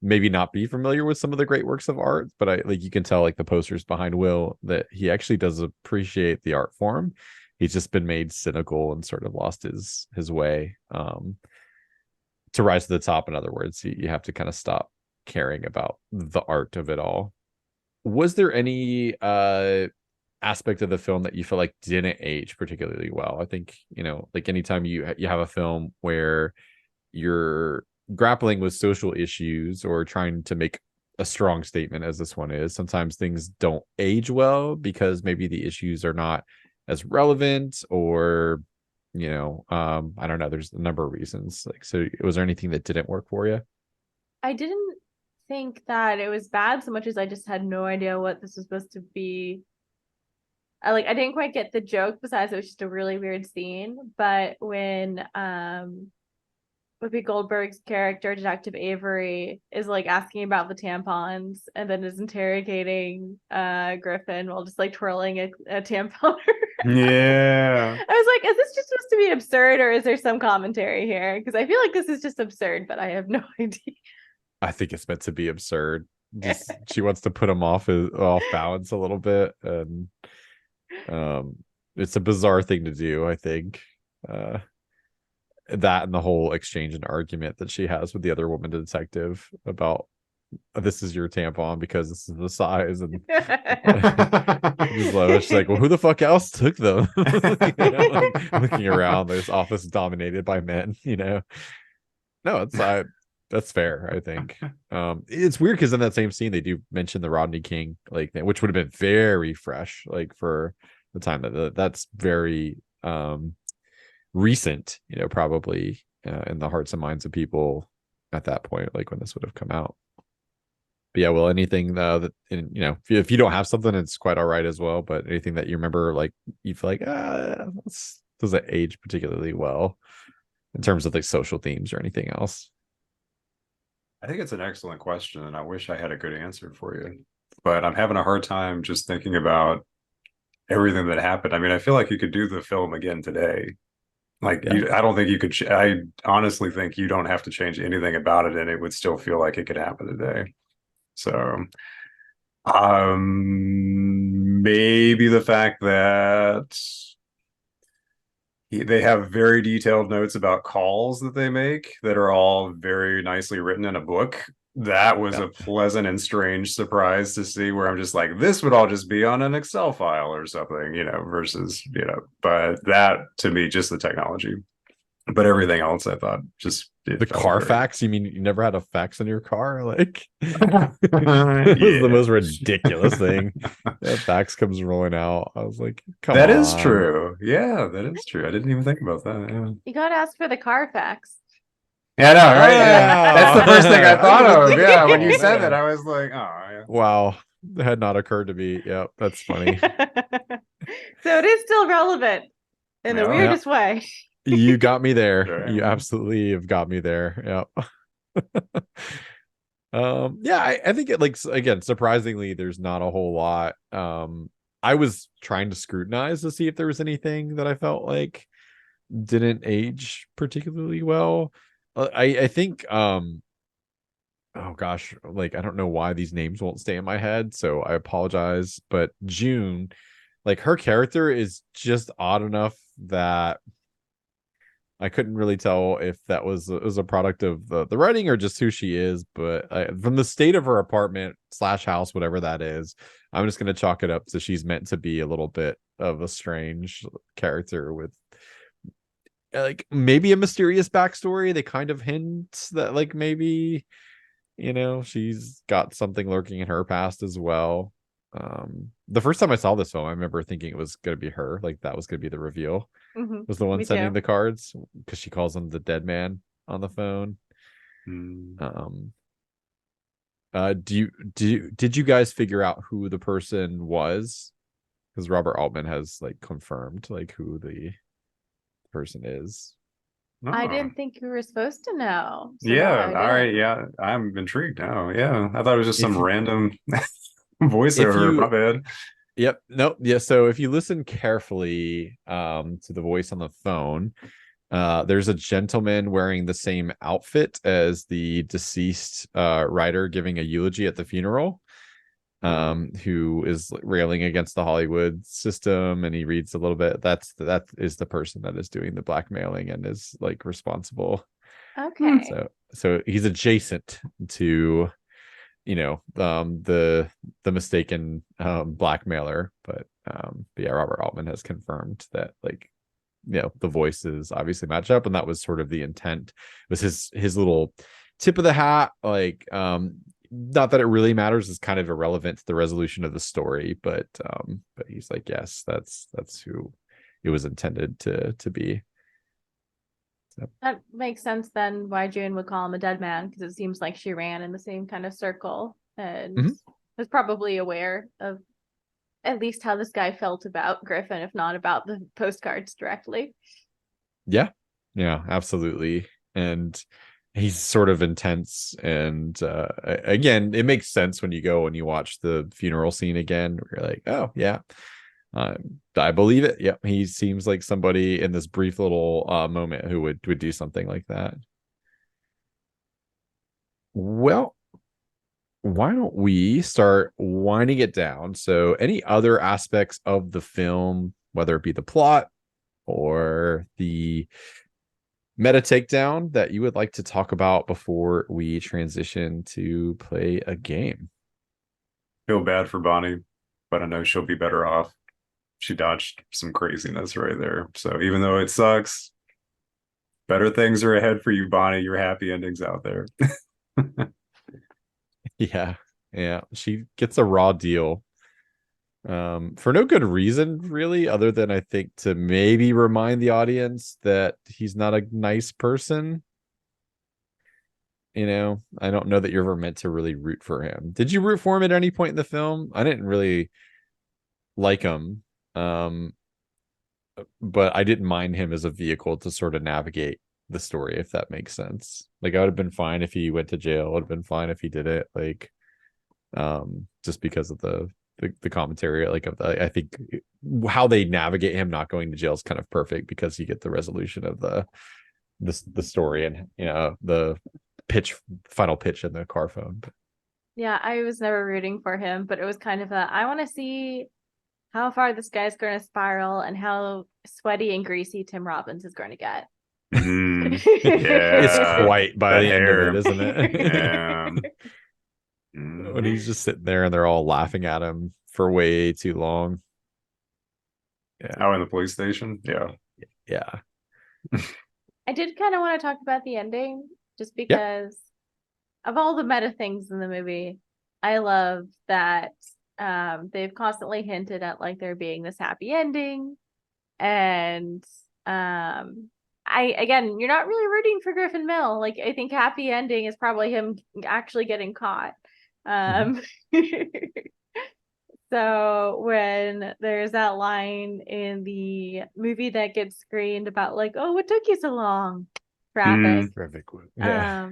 maybe not be familiar with some of the great works of art, but I like, you can tell like the posters behind Will that he actually does appreciate the art form. He's just been made cynical and sort of lost his way. To rise to the top, in other words, you have to kind of stop caring about the art of it all. Was there any aspect of the film that you feel like didn't age particularly well? I think like anytime you have a film where you're grappling with social issues or trying to make a strong statement, as this one is, sometimes things don't age well because maybe the issues are not as relevant, or I don't know, there's a number of reasons. Like, so was there anything that didn't work for you? I didn't think that it was bad so much as I just had no idea what this was supposed to be. I didn't quite get the joke, besides it was just a really weird scene. But when Whoopi Goldberg's character, Detective Avery, is like asking about the tampons and then is interrogating Griffin while just like twirling a tampon. yeah. I was like, is this just supposed to be absurd, or is there some commentary here? Because I feel like this is just absurd, but I have no idea. I think it's meant to be absurd. Just she wants to put him off balance a little bit, and it's a bizarre thing to do, I think. That and the whole exchange and argument that she has with the other woman detective about, this is your tampon because this is the size, and she's like, well, who the fuck else took them? Looking around, this office dominated by men. No, that's fair, I think. It's weird because in that same scene they do mention the Rodney King like thing, which would have been very fresh, like for the time that's very recent, probably in the hearts and minds of people at that point, like when this would have come out. But yeah, well, anything that if you don't have something, it's quite all right as well. But anything that you remember, like you feel like this doesn't age particularly well in terms of like social themes or anything else. I think it's an excellent question, and I wish I had a good answer for you. But I'm having a hard time just thinking about everything that happened. I mean, I feel like you could do the film again today. Like Yeah. I don't think you could. I honestly think you don't have to change anything about it, and it would still feel like it could happen today. So, maybe the fact that they have very detailed notes about calls that they make that are all very nicely written in a book. That was Yeah. a pleasant and strange surprise to see, where I'm just like, this would all just be on an Excel file or something, versus, but that to me, just the technology. But everything else, I thought just it The felt great. Carfax? You mean you never had a fax in your car? Like, it was the Yeah. most ridiculous thing. That fax comes rolling out. I was like, come That is on. true. Yeah, that is true. I didn't even think about that. Yeah. You gotta ask for the Carfax. Yeah, I know, Oh right? Yeah. That's the first thing I yeah. I didn't thought even of. think Yeah, about when you that. said that, Yeah. I was like, oh, yeah. Wow. That had not occurred to me. Yep, that's funny. So it is still relevant in the Yeah. Yeah. weirdest way. You got me there. Sure. You absolutely have got me there. Yep. Yeah, I think it, like, again, surprisingly, there's not a whole lot. I was trying to scrutinize to see if there was anything that I felt like didn't age particularly well. I think oh gosh, like I don't know why these names won't stay in my head, so I apologize. But June, like her character is just odd enough that I couldn't really tell if that was a product of the writing or just who she is. But from the state of her apartment slash house, whatever that is, I'm just gonna chalk it up to she's meant to be a little bit of a strange character with like maybe a mysterious backstory. They kind of hint that like maybe she's got something lurking in her past as well. The first time I saw this film, I remember thinking it was gonna be her, like that was gonna be the reveal, was the one Me sending too. the cards, because she calls him the dead man on the phone. Mm. um did you guys figure out who the person was? Because Robert Altman has like confirmed like who the person is. I Oh. didn't think you were supposed to know. So now Yeah. I All right. did. Yeah. I'm intrigued now. Yeah. I thought it was just if some you random if voiceover. My you bad. Yep. Nope. Yeah. So if you listen carefully to the voice on the phone, there's a gentleman wearing the same outfit as the deceased writer giving a eulogy at the funeral, who is railing against the Hollywood system, and he reads a little bit. That is the person that is doing the blackmailing and is like responsible. Okay. So he's adjacent to the mistaken blackmailer. But yeah, Robert Altman has confirmed that like the voices obviously match up, and that was sort of the intent. It was his little tip of the hat, like not that it really matters, is kind of irrelevant to the resolution of the story, but he's like, yes, that's who it was intended to be. So, That makes sense then why June would call him a dead man, because it seems like she ran in the same kind of circle and was probably aware of at least how this guy felt about Griffin, if not about the postcards directly. yeah, absolutely. And he's sort of intense, and again, it makes sense when you go and you watch the funeral scene again, where you're like, oh yeah, I believe it. Yep, he seems like somebody in this brief little moment who would do something like that. Well, why don't we start winding it down? So any other aspects of the film, whether it be the plot or the meta takedown, that you would like to talk about before we transition to play a game? Feel bad for Bonnie, but I know she'll be better off. She dodged some craziness right there. So even though it sucks, better things are ahead for you, Bonnie. Your happy endings out there. Yeah, she gets a raw deal, for no good reason really, other than I think to maybe remind the audience that he's not a nice person. I don't know that you're ever meant to really root for him. Did you root for him at any point in the film? I didn't really like him, but I didn't mind him as a vehicle to sort of navigate the story, if that makes sense. Like I would have been fine if he went to jail. It would have been fine if he did it, like just because of the commentary, like of the, I think how they navigate him not going to jail is kind of perfect because you get the resolution of the story and the final pitch in the car phone. Yeah, I was never rooting for him, but it was kind of I want to see how far this guy's going to spiral and how sweaty and greasy Tim Robbins is going to get. It's Yeah, quite by that the end of hair. it, isn't it? Yeah. When he's just sitting there and they're all laughing at him for way too long. Yeah. Oh, in the police station? Yeah. Yeah. I did kind of want to talk about the ending just because of all the meta things in the movie. I love that they've constantly hinted at like there being this happy ending. And again, you're not really rooting for Griffin Mill. Like, I think happy ending is probably him actually getting caught. So when there's that line in the movie that gets screened about like, oh, what took you so long? Traffic. Yeah.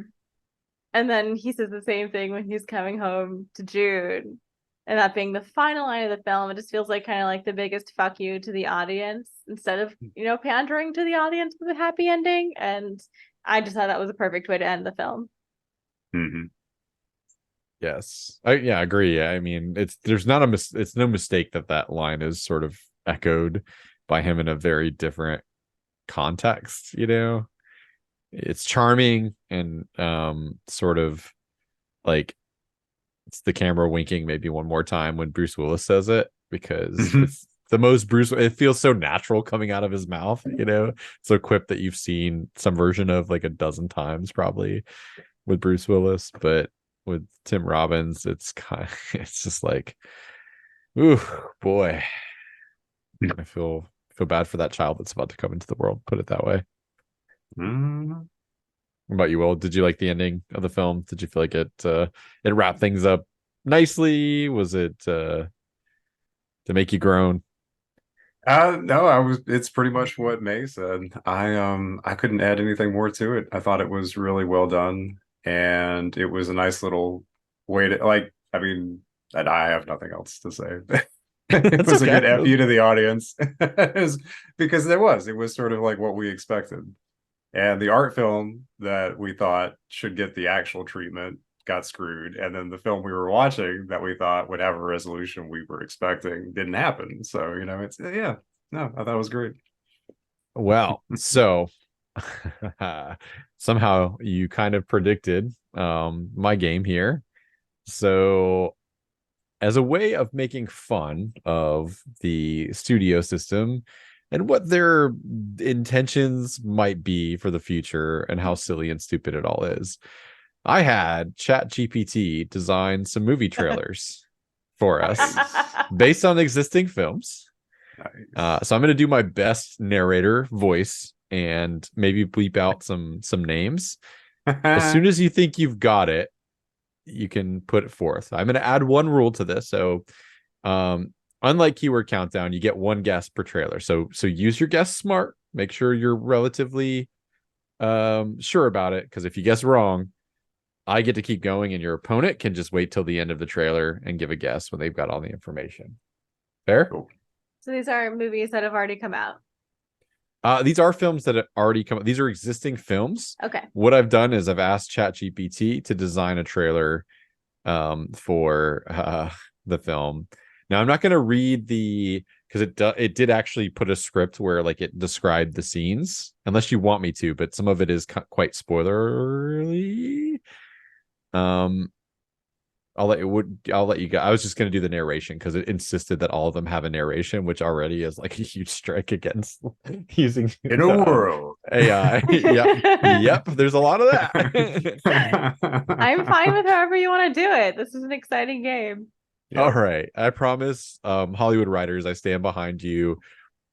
And then he says the same thing when he's coming home to June. And that being the final line of the film, it just feels like kind of like the biggest fuck you to the audience instead of, pandering to the audience with a happy ending. And I just thought that was a perfect way to end the film. Mm-hmm. Yes. I agree. I mean, it's no mistake that line is sort of echoed by him in a very different context, It's charming and sort of like it's the camera winking maybe one more time when Bruce Willis says it because it's the most it feels so natural coming out of his mouth, It's a quip that you've seen some version of like a dozen times probably with Bruce Willis, but with Tim Robbins, it's just like, ooh, boy. I feel bad for that child that's about to come into the world, put it that way. What about you, Will? Did you like the ending of the film? Did you feel like it wrapped things up nicely? Was it to make you groan? No, it's pretty much what May said. I couldn't add anything more to it. I thought it was really well done, and it was a nice little way to I mean, and I have nothing else to say. It was okay. A good FU to the audience. Because it was sort of like what we expected. And the art film that we thought should get the actual treatment got screwed. And then the film we were watching that we thought would have a resolution we were expecting didn't happen. So, it's, I thought it was great. Well, so somehow you kind of predicted my game here. So as a way of making fun of the studio system and what their intentions might be for the future and how silly and stupid it all is, I had Chat GPT design some movie trailers for us based on existing films. Nice. So I'm going to do my best narrator voice and maybe bleep out some names. As soon as you think you've got it, you can put it forth. I'm going to add one rule to this. So, unlike Keyword Countdown, you get one guess per trailer. So use your guess smart. Make sure you're relatively sure about it, because if you guess wrong, I get to keep going, and your opponent can just wait till the end of the trailer and give a guess when they've got all the information. Fair? Cool. So these are movies that have already come out. These are films that have already come. These are existing films. Okay. What I've done is I've asked ChatGPT to design a trailer for the film. Now I'm not going to read because it did actually put a script where like it described the scenes, unless you want me to, but some of it is quite spoilery. I'll let you go. I was just going to do the narration because it insisted that all of them have a narration, which already is like a huge strike against using in a world AI. Yep. There's a lot of that. I'm fine with however you want to do it. This is an exciting game. Yep. All right. I promise, Hollywood writers, I stand behind you.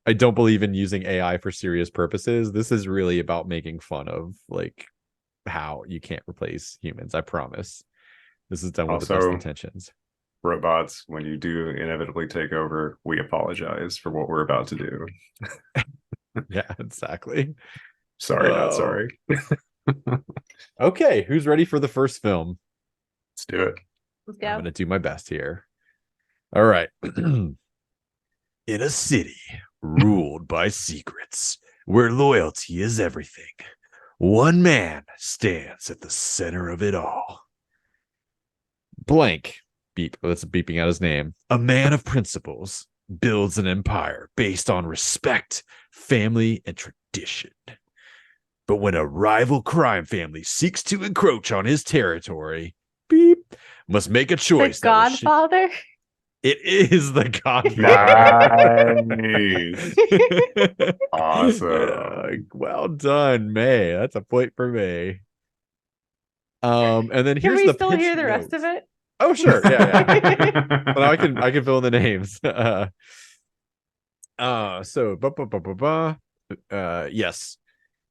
I don't believe in using AI for serious purposes. This is really about making fun of like how you can't replace humans. I promise. This is done with the best intentions. Robots, when you do inevitably take over, we apologize for what we're about to do. Yeah, exactly. Sorry, not sorry. Okay, who's ready for the first film? Let's do it. Let's go. I'm going to do my best here. All right. In a city ruled by secrets, where loyalty is everything, one man stands at the center of it all. Blank, beep, that's beeping out his name. A man of principles builds an empire based on respect, family, and tradition. But when a rival crime family seeks to encroach on his territory, beep, must make a The choice. Godfather. It is the Godfather. Nice. Awesome. Well done, May. That's a point for May. And then Can here's we the still pitch hear the notes. rest of it? Oh, sure. Yeah. But now I can fill in the names. Yes.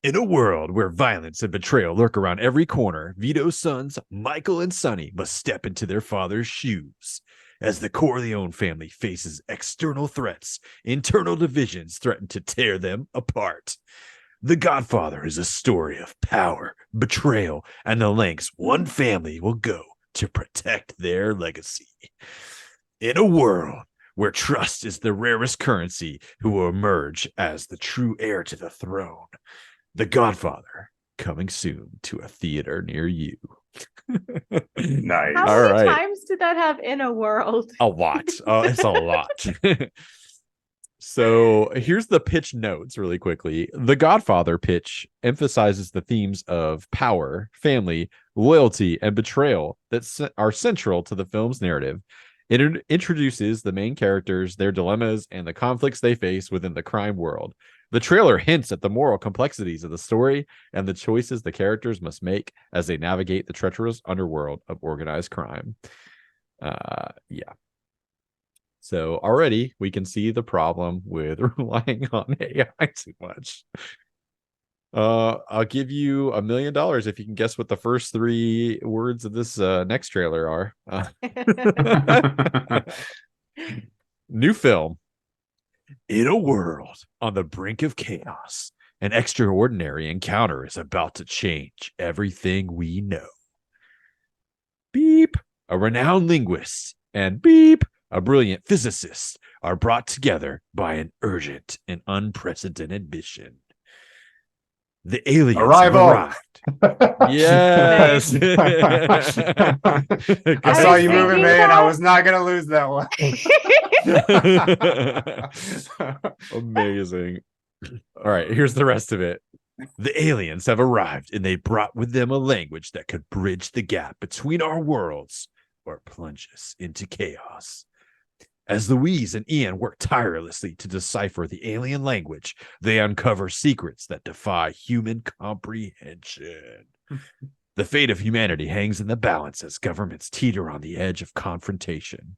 In a world where violence and betrayal lurk around every corner, Vito's sons, Michael and Sonny, must step into their father's shoes. As the Corleone family faces external threats, internal divisions threaten to tear them apart. The Godfather is a story of power, betrayal, and the lengths one family will go to protect their legacy. In a world where trust is the rarest currency, who will emerge as the true heir to the throne. The Godfather, coming soon to a theater near you. Nice. How All many right. times did that have in a world? A lot. It's a lot. So here's the pitch notes really quickly. The Godfather pitch emphasizes the themes of power, family, loyalty, and betrayal that are central to the film's narrative. It introduces the main characters, their dilemmas, and the conflicts they face within the crime world. The trailer hints at the moral complexities of the story and the choices the characters must make as they navigate the treacherous underworld of organized crime. Yeah. So already we can see the problem with relying on AI too much. I'll give you $1 million if you can guess what the first 3 words of this next trailer are. New film. In a world on the brink of chaos, an extraordinary encounter is about to change everything we know. Beep, a renowned linguist, and beep, a brilliant physicist are brought together by an urgent and unprecedented mission. The aliens Arrival. have arrived. Yes. I saw you thinking moving, man. that. I was not gonna lose that one. Amazing. All right, here's the rest of it. The aliens have arrived, and they brought with them a language that could bridge the gap between our worlds or plunge us into chaos. As Louise and Ian work tirelessly to decipher the alien language, they uncover secrets that defy human comprehension. The fate of humanity hangs in the balance as governments teeter on the edge of confrontation.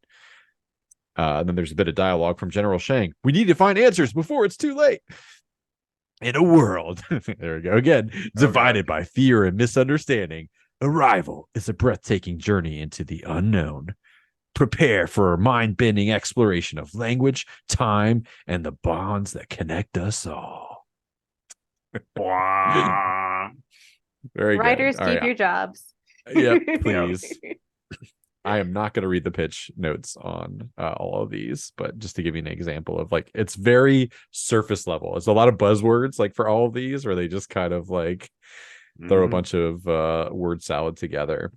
And then there's a bit of dialogue from General Shang. We need to find answers before it's too late. In a world, there we go again, divided by fear and misunderstanding, Arrival is a breathtaking journey into the unknown. Prepare for a mind-bending exploration of language, time, and the bonds that connect us all. Very Writers, good. keep your jobs. Yep, please. I am not going to read the pitch notes on all of these, but just to give you an example of like, it's very surface level. It's a lot of buzzwords like for all of these, where they just kind of like throw a bunch of word salad together.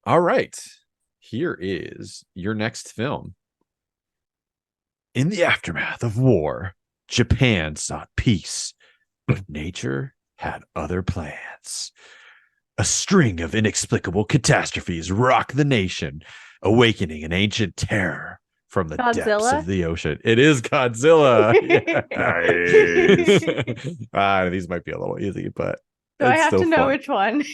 All right. Here is your next film. In the aftermath of war, Japan sought peace, but nature had other plans. A string of inexplicable catastrophes rock the nation, awakening an ancient terror from the depths Godzilla? of the ocean. It is Godzilla. Nice. These might be a little easy, but Do I it's have still to know fun. which one?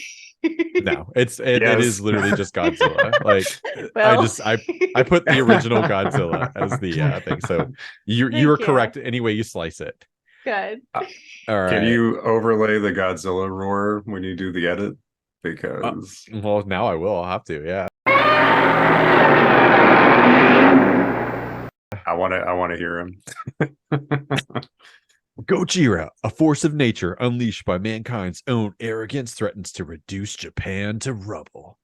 No, it Yes. is literally just Godzilla. Like Well. I put the original Godzilla as the thing. So you Thank are you. correct any way you slice it. Good. All right. Can you overlay the Godzilla roar when you do the edit? Because Well, now I will. I'll have to. Yeah. I want to hear him. Gojira, a force of nature unleashed by mankind's own arrogance, threatens to reduce Japan to rubble.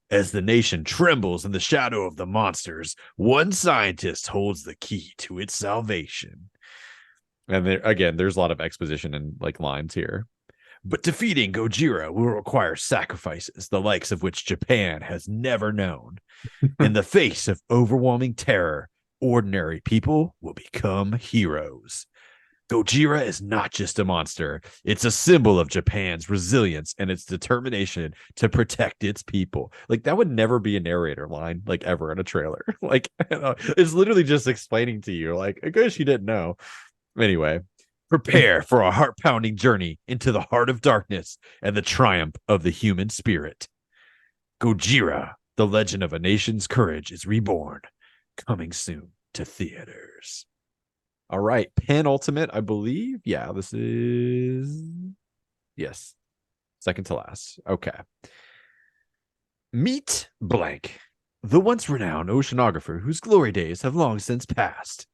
As the nation trembles in the shadow of the monsters, one scientist holds the key to its salvation. And there, again, there's a lot of exposition and like lines here. But defeating Gojira will require sacrifices, the likes of which Japan has never known. In the face of overwhelming terror, ordinary people will become heroes. Gojira is not just a monster. It's a symbol of Japan's resilience and its determination to protect its people. Like, that would never be a narrator line, like, ever in a trailer. Like, it's literally just explaining to you, like, I guess you didn't know. Anyway, prepare for a heart-pounding journey into the heart of darkness and the triumph of the human spirit. Gojira, the legend of a nation's courage, is reborn. Coming soon to theaters. All right, penultimate, I believe. Yeah, this is... Yes, second to last. Okay. Meet blank, the once renowned oceanographer whose glory days have long since passed.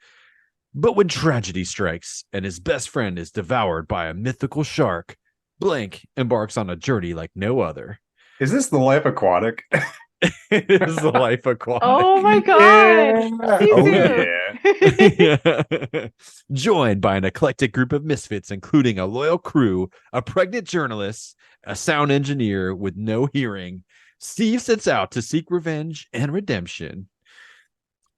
But when tragedy strikes and his best friend is devoured by a mythical shark, blank embarks on a journey like no other. Is this The Life Aquatic? It is The Life Aquatic. Oh my god! Yeah. Oh, Yeah. Joined by an eclectic group of misfits, including a loyal crew, a pregnant journalist, a sound engineer with no hearing, Steve sets out to seek revenge and redemption.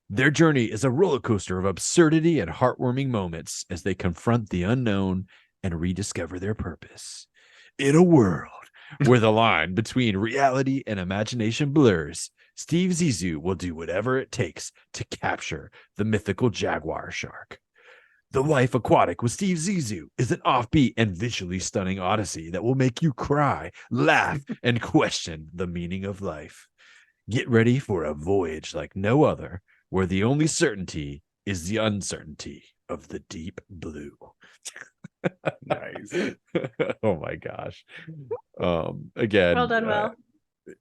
Their journey is a roller coaster of absurdity and heartwarming moments as they confront the unknown and rediscover their purpose. In a world where the line between reality and imagination blurs, Steve Zissou will do whatever it takes to capture the mythical jaguar shark. The Life Aquatic with Steve Zissou is an offbeat and visually stunning odyssey that will make you cry, laugh, and question the meaning of life. Get ready for a voyage like no other, where the only certainty is the uncertainty of the deep blue. nice. Oh my gosh. Again, Well done, Will.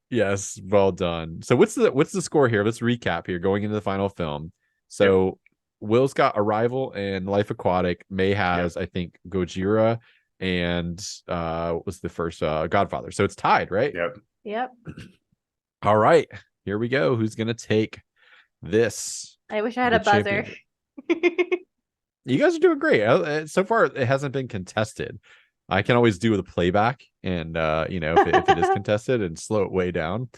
Yes, well done. So what's the score here? Let's recap here going into the final film. So Will's got Arrival and Life Aquatic. May has, I think, Gojira and what was the first Godfather. So it's tied, right? Yep. All right, here we go. Who's gonna take this? I wish I had a buzzer. You guys are doing great. So far, it hasn't been contested. I can always do the playback, and if it is contested, and slow it way down.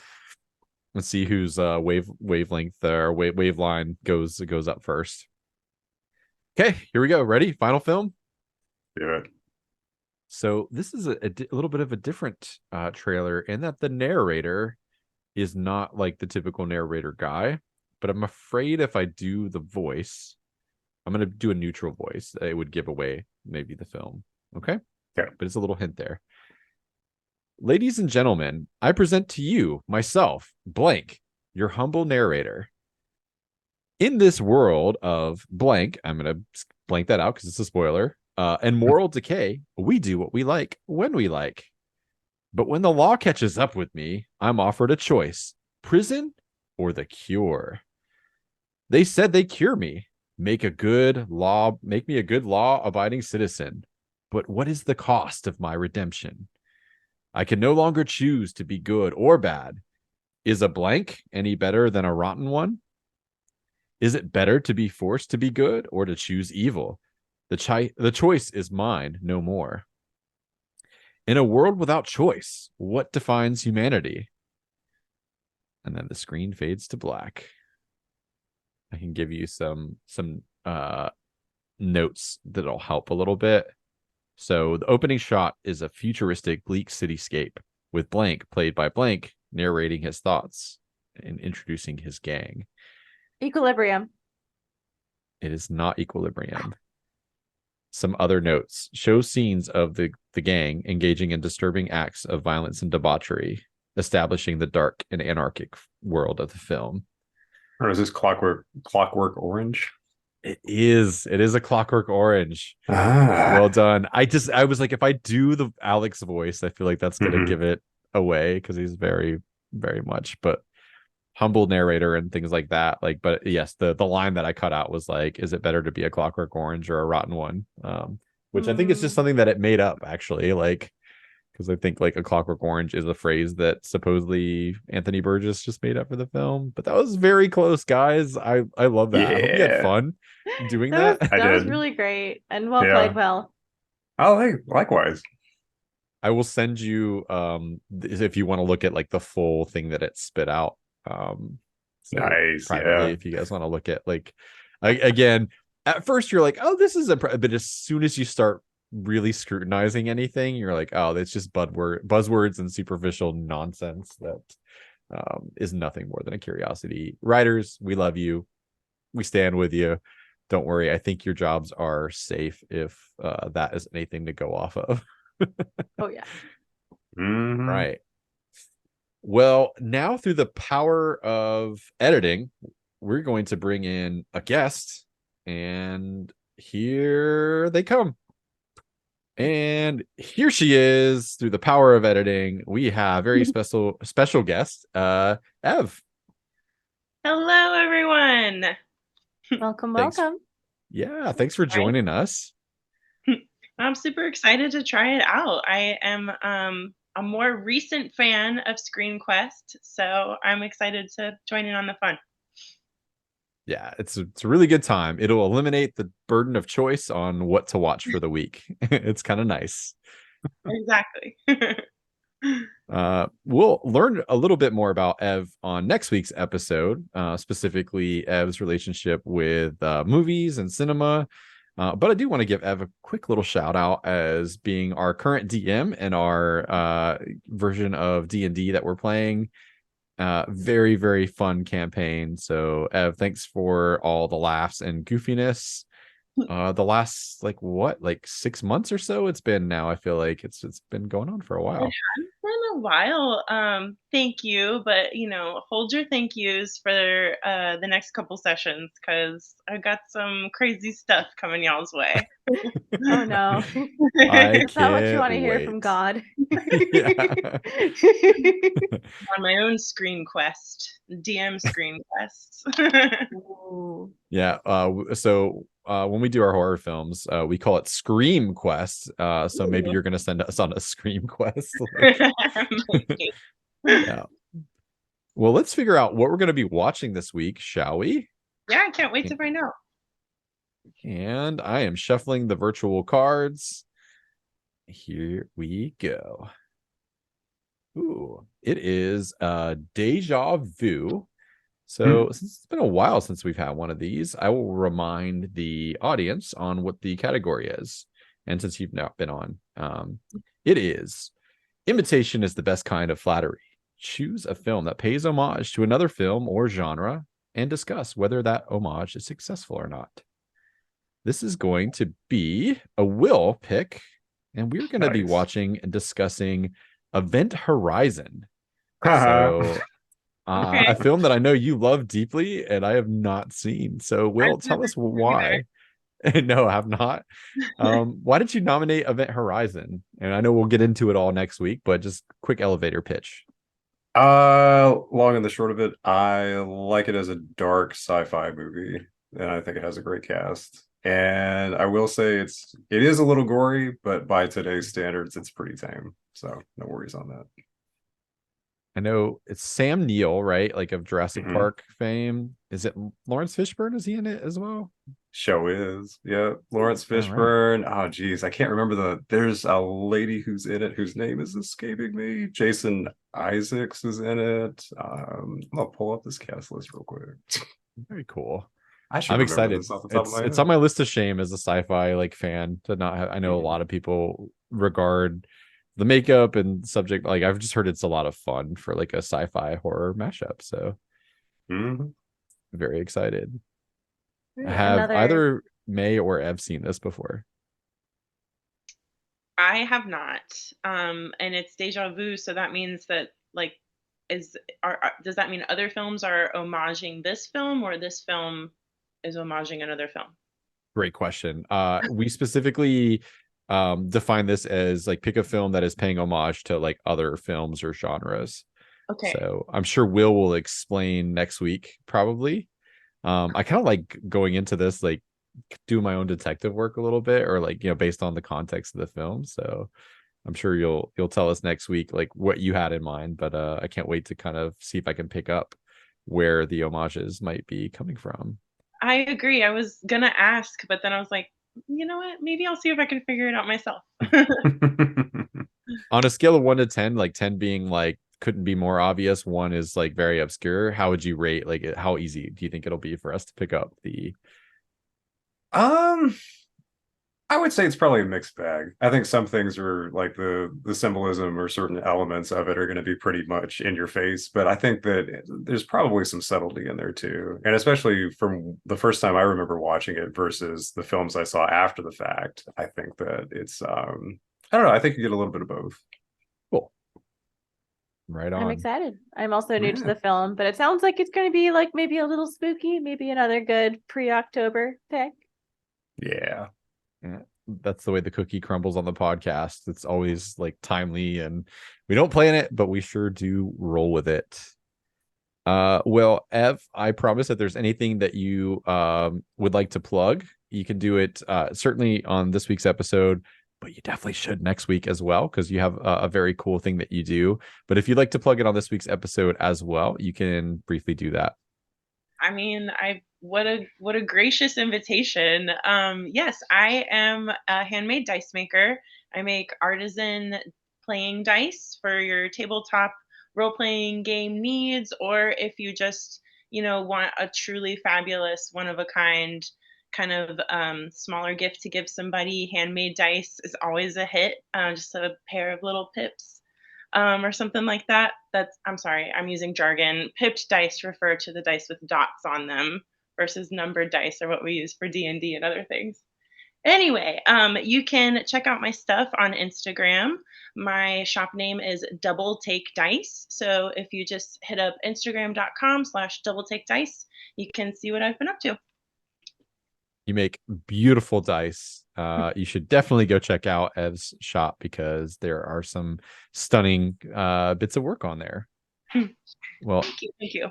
Let's see whose wavelength or wave line goes up first. Okay, here we go. Ready? Final film. Yeah. So this is a little bit of a different trailer in that the narrator is not like the typical narrator guy, but I'm afraid if I do the voice, I'm going to do a neutral voice. It would give away maybe the film. Okay? Yeah. But it's a little hint there. Ladies and gentlemen, I present to you, myself, blank, your humble narrator. In this world of blank, I'm going to blank that out because it's a spoiler, and moral decay, we do what we like when we like. But when the law catches up with me, I'm offered a choice, prison or the cure. They said they'd cure me, make me a good law-abiding citizen. But what is the cost of my redemption? I can no longer choose to be good or bad. Is a blank any better than a rotten one? Is it better to be forced to be good or to choose evil? The choice is mine, no more. In a world without choice, what defines humanity? And then the screen fades to black. I can give you some notes that'll help a little bit. So the opening shot is a futuristic bleak cityscape with blank, played by blank, narrating his thoughts and introducing his gang. Equilibrium. It is not Equilibrium. Some other notes show scenes of the gang engaging in disturbing acts of violence and debauchery, establishing the dark and anarchic world of the film. Or is this Clockwork Orange? It is a Clockwork Orange. Ah. Well done. I was like, if I do the Alex voice, I feel like that's gonna give it away because he's very, very much but humble narrator and things like that. Like, but yes, the line that I cut out was like, is it better to be a Clockwork Orange or a rotten one? Which I think is just something that it made up actually. Like, because I think like A Clockwork Orange is a phrase that supposedly Anthony Burgess just made up for the film. But that was very close, guys. I love that. I hope you had Yeah, fun doing That was that. I that was did. really great and well Yeah. played. Well, Oh, hey, likewise. I will send you if you want to look at like the full thing that it spit out. So Nice. privately, Yeah. if you guys want to look at like again, at first you're like, oh, this is but as soon as you start really scrutinizing anything, you're like, oh, that's just buzzwords and superficial nonsense that is nothing more than a curiosity. Writers, we love you. We stand with you. Don't worry. I think your jobs are safe if that is anything to go off of. oh yeah. Mhm. Right. Well, now through the power of editing, we're going to bring in a guest, and here they come. And here she is through the power of editing. We have very special guest, Ev. Hello, everyone. Welcome, Thanks. welcome. Yeah, thanks for joining us. I'm super excited to try it out. I am a more recent fan of Screen Quest, so I'm excited to join in on the fun. Yeah, it's a really good time. It'll eliminate the burden of choice on what to watch for the week. It's kind of nice. Exactly. We'll learn a little bit more about Ev on next week's episode, specifically Ev's relationship with movies and cinema. But I do want to give Ev a quick little shout out as being our current DM in our version of D&D that we're playing. Very, very fun campaign. So Ev, thanks for all the laughs and goofiness. The last like 6 months or so it's been now. I feel like it's been going on for a while. It's been a while. Thank you, but hold your thank yous for the next couple sessions because I got some crazy stuff coming y'all's way. Oh no. I It's not what you want to can't hear wait. from God. Yeah. On my own Screen Quest, DM Screen Quest. Ooh. Yeah. So when we do our horror films, we call it Scream Quest. So maybe Ooh. you're gonna send us on a Scream Quest. Maybe. Yeah. Well, let's figure out what we're gonna be watching this week, shall we? Yeah, I can't wait to find out. And I am shuffling the virtual cards. Here we go. Ooh, it is Deja Vu. So since it's been a while since we've had one of these, I will remind the audience on what the category is. And since you've not been on, it is imitation is the best kind of flattery. Choose a film that pays homage to another film or genre and discuss whether that homage is successful or not. This is going to be a Will pick, and we're going to be Nice. watching and discussing Event Horizon. Haha. So a film that I know you love deeply and I have not seen. So Will, I've tell never us seen it why. No, I have not. Why did you nominate Event Horizon? And I know we'll get into it all next week, but just quick elevator pitch. Long and the short of it, I like it as a dark sci-fi movie, and I think it has a great cast. And I will say it is a little gory, but by today's standards, it's pretty tame. So no worries on that. I know it's Sam Neill, right? Like of Jurassic Mhm. Park fame. Is it Lawrence Fishburne? Is he in it as well? Show is, yeah, Lawrence All right. Fishburne. Oh geez, I can't remember there's a lady who's in it whose name is escaping me. Jason Isaacs is in it. I'll pull up this cast list real quick. Very cool. I should I'm remember excited. this off the top of my It's head. on my list of shame as a sci-fi like fan to not have. I know a Mhm. lot of people regard the makeup and subject, like I've just heard it's a lot of fun for like a sci-fi horror mashup. So Mhm. very excited. Ooh, Have another either May or Ev seen this before? I have not. And it's deja vu, so that means that does that mean other films are homaging this film or this film is homaging another film? Great question. We specifically define this as like pick a film that is paying homage to like other films or genres. Okay. So I'm sure Will explain next week, probably. I kind of like going into this, like do my own detective work a little bit, or like, based on the context of the film. So I'm sure you'll tell us next week like what you had in mind, but I can't wait to kind of see if I can pick up where the homages might be coming from. I agree. I was gonna ask, but then I was like, you know what? Maybe I'll see if I can figure it out myself. On a scale of 1 to 10, like 10 being like couldn't be more obvious, 1 is like very obscure, how would you rate, like how easy do you think it'll be for us to pick up the I would say it's probably a mixed bag. I think some things are like the symbolism or certain elements of it are going to be pretty much in your face, but I think that there's probably some subtlety in there too. And especially from the first time I remember watching it versus the films I saw after the fact, I think that it's I don't know, I think you get a little bit of both. cool? Right on. I'm excited. I'm also new to Yeah. the film, but it sounds like it's going to be like maybe a little spooky, maybe another good pre-October pick. Yeah. Yeah, that's the way the cookie crumbles on the podcast. It's always like timely, and we don't plan it, but we sure do roll with it. Well, Ev, I promise that there's anything that you would like to plug, you can do it certainly on this week's episode, but you definitely should next week as well, because you have a very cool thing that you do. But if you'd like to plug it on this week's episode as well, you can briefly do that. I mean, what a gracious invitation. Yes, I am a handmade dice maker. I make artisan playing dice for your tabletop role-playing game needs, or if you just, want a truly fabulous, one-of-a-kind kind of smaller gift to give somebody. Handmade dice is always a hit. Just a pair of little pips or something like that. I'm sorry, I'm using jargon. Pipped dice refer to the dice with dots on them versus numbered dice are what we use for D&D and other things. Anyway, you can check out my stuff on Instagram. My shop name is Double Take Dice. So if you just hit up instagram.com/double take dice, you can see what I've been up to. You make beautiful dice. You should definitely go check out Ev's shop, because there are some stunning bits of work on there. Well, Thank you.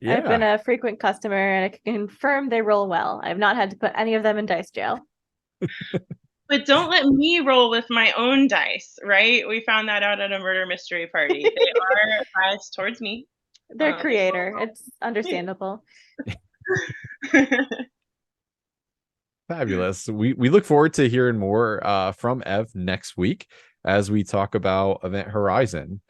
yeah. I've been a frequent customer and I can confirm they roll well. I've not had to put any of them in dice jail. But don't let me roll with my own dice, right? We found that out at a murder mystery party. They are biased towards me. They're creator. It's understandable. Fabulous. We look forward to hearing more from Ev next week as we talk about Event Horizon.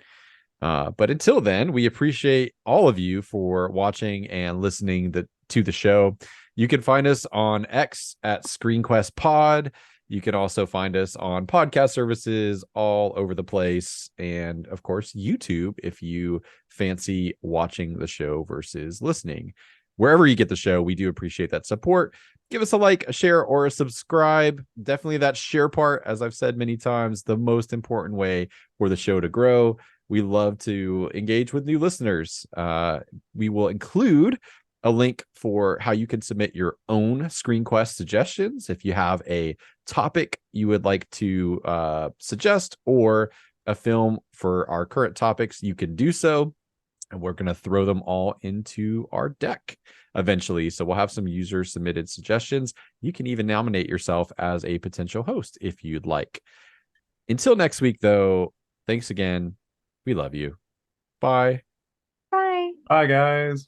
But until then, we appreciate all of you for watching and listening to the show. You can find us on X at ScreenQuest Pod. You can also find us on podcast services all over the place. And of course, YouTube, if you fancy watching the show versus listening. Wherever you get the show, we do appreciate that support. Give us a like, a share, or a subscribe. Definitely that share part, as I've said many times, the most important way for the show to grow. We love to engage with new listeners. We will include a link for how you can submit your own ScreenQuest suggestions. If you have a topic you would like to suggest, or a film for our current topics, you can do so. And we're going to throw them all into our deck eventually. So we'll have some user submitted suggestions. You can even nominate yourself as a potential host if you'd like. Until next week, though, thanks again. We love you. Bye. Bye. Bye, guys.